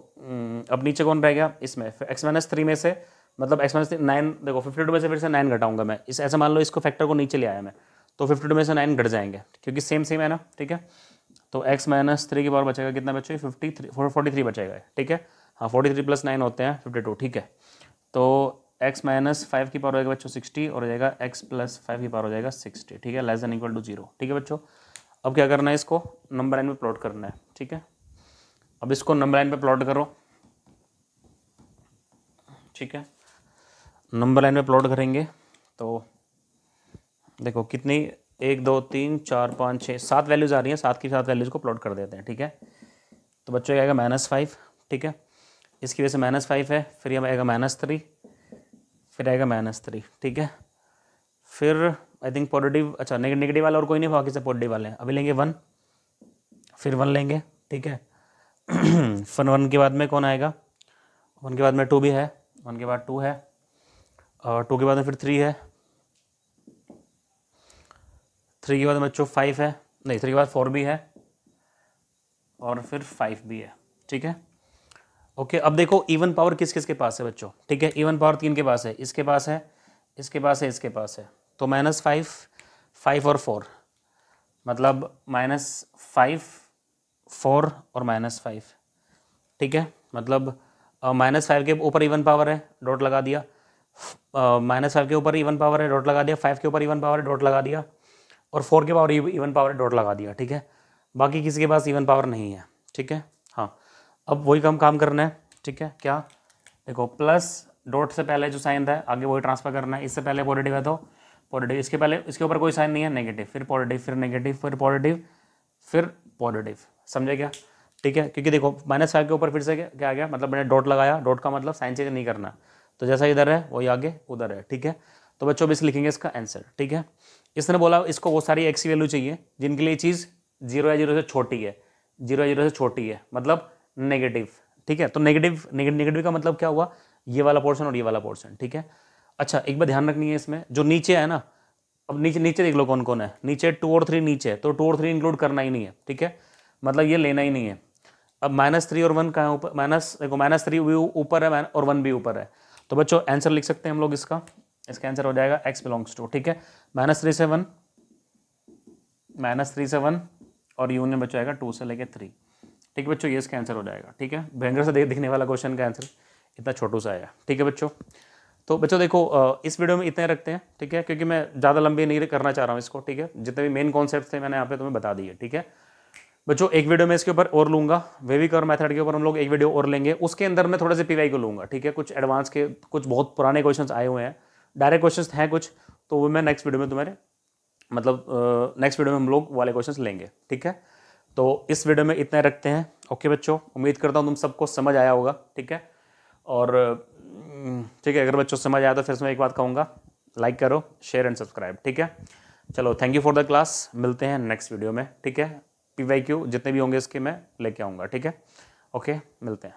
अब नीचे कौन रह गया इसमें, x माइनस 3 में से मतलब x माइनस 9, देखो 52 में से फिर से 9 घटाऊंगा मैं, इस ऐसा मान लो इसको फैक्टर को नीचे ले आया मैं, तो 52 में से 9 घट जाएंगे क्योंकि सेम है ना, ठीक है। तो x माइनस 3 की पावर बचेगा कितना बच्चों, 43 बचेगा, ठीक है। हाँ 43 प्लस 9 होते हैं 52, ठीक है। तो x माइनस 5 की पावर हो जाएगा बच्चों 60 और हो जाएगा x प्लस 5 की पावर हो जाएगा 60, ठीक है, लेस देन इक्वल टू 0, ठीक है बच्चों। अब क्या करना है, इसको नंबर लाइन पे प्लॉट करना है, ठीक है। अब इसको नंबर लाइन पे प्लॉट करो, ठीक है। नंबर लाइन पे प्लॉट करेंगे तो देखो कितनी 1 2 3 4 5 6 7 वैल्यूज आ रही हैं, 7 की 7 वैल्यूज को प्लॉट कर देते हैं, ठीक है। तो बच्चों क्या आएगा -5, ठीक है, इसकी वजह से -5 है, फिर यह आएगा -3, फिर आएगा -3, ठीक है। फिर आई थिंक पॉजिटिव, अच्छा नेगेटिव वाला और कोई नहीं, बाकी से पॉजिटिव वाले हैं। अभी लेंगे 1, फिर 1 लेंगे, ठीक है। फिर 1 के बाद में कौन आएगा, 1 के बाद में 2 भी है, 1 के बाद 2 है और 2 के बाद में फिर 3 है, 3 के बाद में बच्चों 5 है, नहीं 3 के बाद 4 भी है और फिर 5 भी है, ठीक है। ओके अब देखो इवन पावर किस किस के पास है बच्चों, ठीक है, इवन पावर 3 के पास है, इसके पास है, इसके पास है, इसके पास है। तो -5 5 और 4 मतलब -5 4 और -5, ठीक है, मतलब -5 के ऊपर इवन पावर है, डॉट लगा दिया, -5 के ऊपर इवन पावर है, डॉट लगा दिया, 5 के ऊपर इवन पावर है, डॉट लगा दिया और 4 के पावर इवन पावर है, डॉट लगा दिया, ठीक है। बाकी किसी के पास इवन पावर नहीं है, ठीक है। हाँ अब वही काम करना है, ठीक है। क्या देखो प्लस डॉट से पहले जो साइन था आगे वही ट्रांसफर करना है, इससे पहले पॉजिटिव है तो पॉजिटिव, इसके पहले इसके ऊपर कोई साइन नहीं है, नेगेटिव, फिर पॉजिटिव, फिर नेगेटिव, फिर पॉजिटिव, फिर पॉजिटिव, समझे क्या, ठीक है। क्योंकि देखो -5 के ऊपर फिर से क्या आ गया, मतलब मैंने डॉट लगाया, डॉट का मतलब साइन चेंज नहीं करना, तो जैसा इधर है वही आगे उधर है, ठीक है। तो बच्चों अब इस लिखेंगे इसका आंसर, ठीक है। इसने बोला इसको वो सारी एक्स की वैल्यू चाहिए जिनके लिए चीज़ 0 या 0 से छोटी है, 0 या 0 से छोटी है, मतलब नेगेटिव, ठीक है। तो नेगेटिव का मतलब क्या हुआ, ये वाला पोर्शन और ये वाला पोर्शन, ठीक है। अच्छा एक बात ध्यान रखनी है इसमें, जो नीचे है ना, अब नीचे देख लो कौन कौन है, नीचे 2 और 3 नीचे है, तो 2 और 3 इंक्लूड करना ही नहीं है, ठीक है, मतलब ये लेना ही नहीं है। अब -3 और 1 कहाँ है ऊपर, देखो -3 भी ऊपर है और 1 भी ऊपर है, तो बच्चों आंसर लिख सकते हैं हम लोग इसका आंसर हो जाएगा x बिलोंग्स टू, ठीक है, -3 और यूनियन बच्चों आएगा 2 से लेके 3, ठीक है बच्चों, ये इसका आंसर हो जाएगा। ठीक है, भयंकर से दिखने वाला क्वेश्चन का आंसर इतना छोटू सा आया। ठीक है बच्चों, तो बच्चों देखो इस वीडियो में इतने रखते हैं, ठीक है, क्योंकि मैं ज़्यादा लंबी नहीं करना चाह रहा हूँ इसको। ठीक है, जितने भी मेन कॉन्सेप्ट थे मैंने यहाँ पे तुम्हें बता दिए। ठीक है बच्चों, एक वीडियो में इसके ऊपर और लूंगा, वेविकर मेथड के ऊपर हम लोग एक वीडियो और लेंगे, उसके अंदर मैं थोड़े से पीवाई को लूंगा। ठीक है, कुछ एडवांस के, कुछ बहुत पुराने क्वेश्चन आए हुए हैं, डायरेक्ट क्वेश्चन हैं कुछ, तो वो मैं नेक्स्ट वीडियो में तुम्हारे मतलब नेक्स्ट वीडियो में हम लोग वाले क्वेश्चन लेंगे। ठीक है, तो इस वीडियो में इतना रखते हैं। ओके बच्चों, उम्मीद करता हूँ तुम सबको समझ आया होगा। ठीक है, और ठीक है, अगर बच्चों समझ आया तो फिर से मैं एक बात कहूँगा, लाइक करो, शेयर एंड सब्सक्राइब। ठीक है, चलो thank you for the class, मिलते हैं नेक्स्ट वीडियो में। ठीक है, PYQ जितने भी होंगे इसके मैं लेके आऊँगा। ठीक है, ओके, मिलते हैं।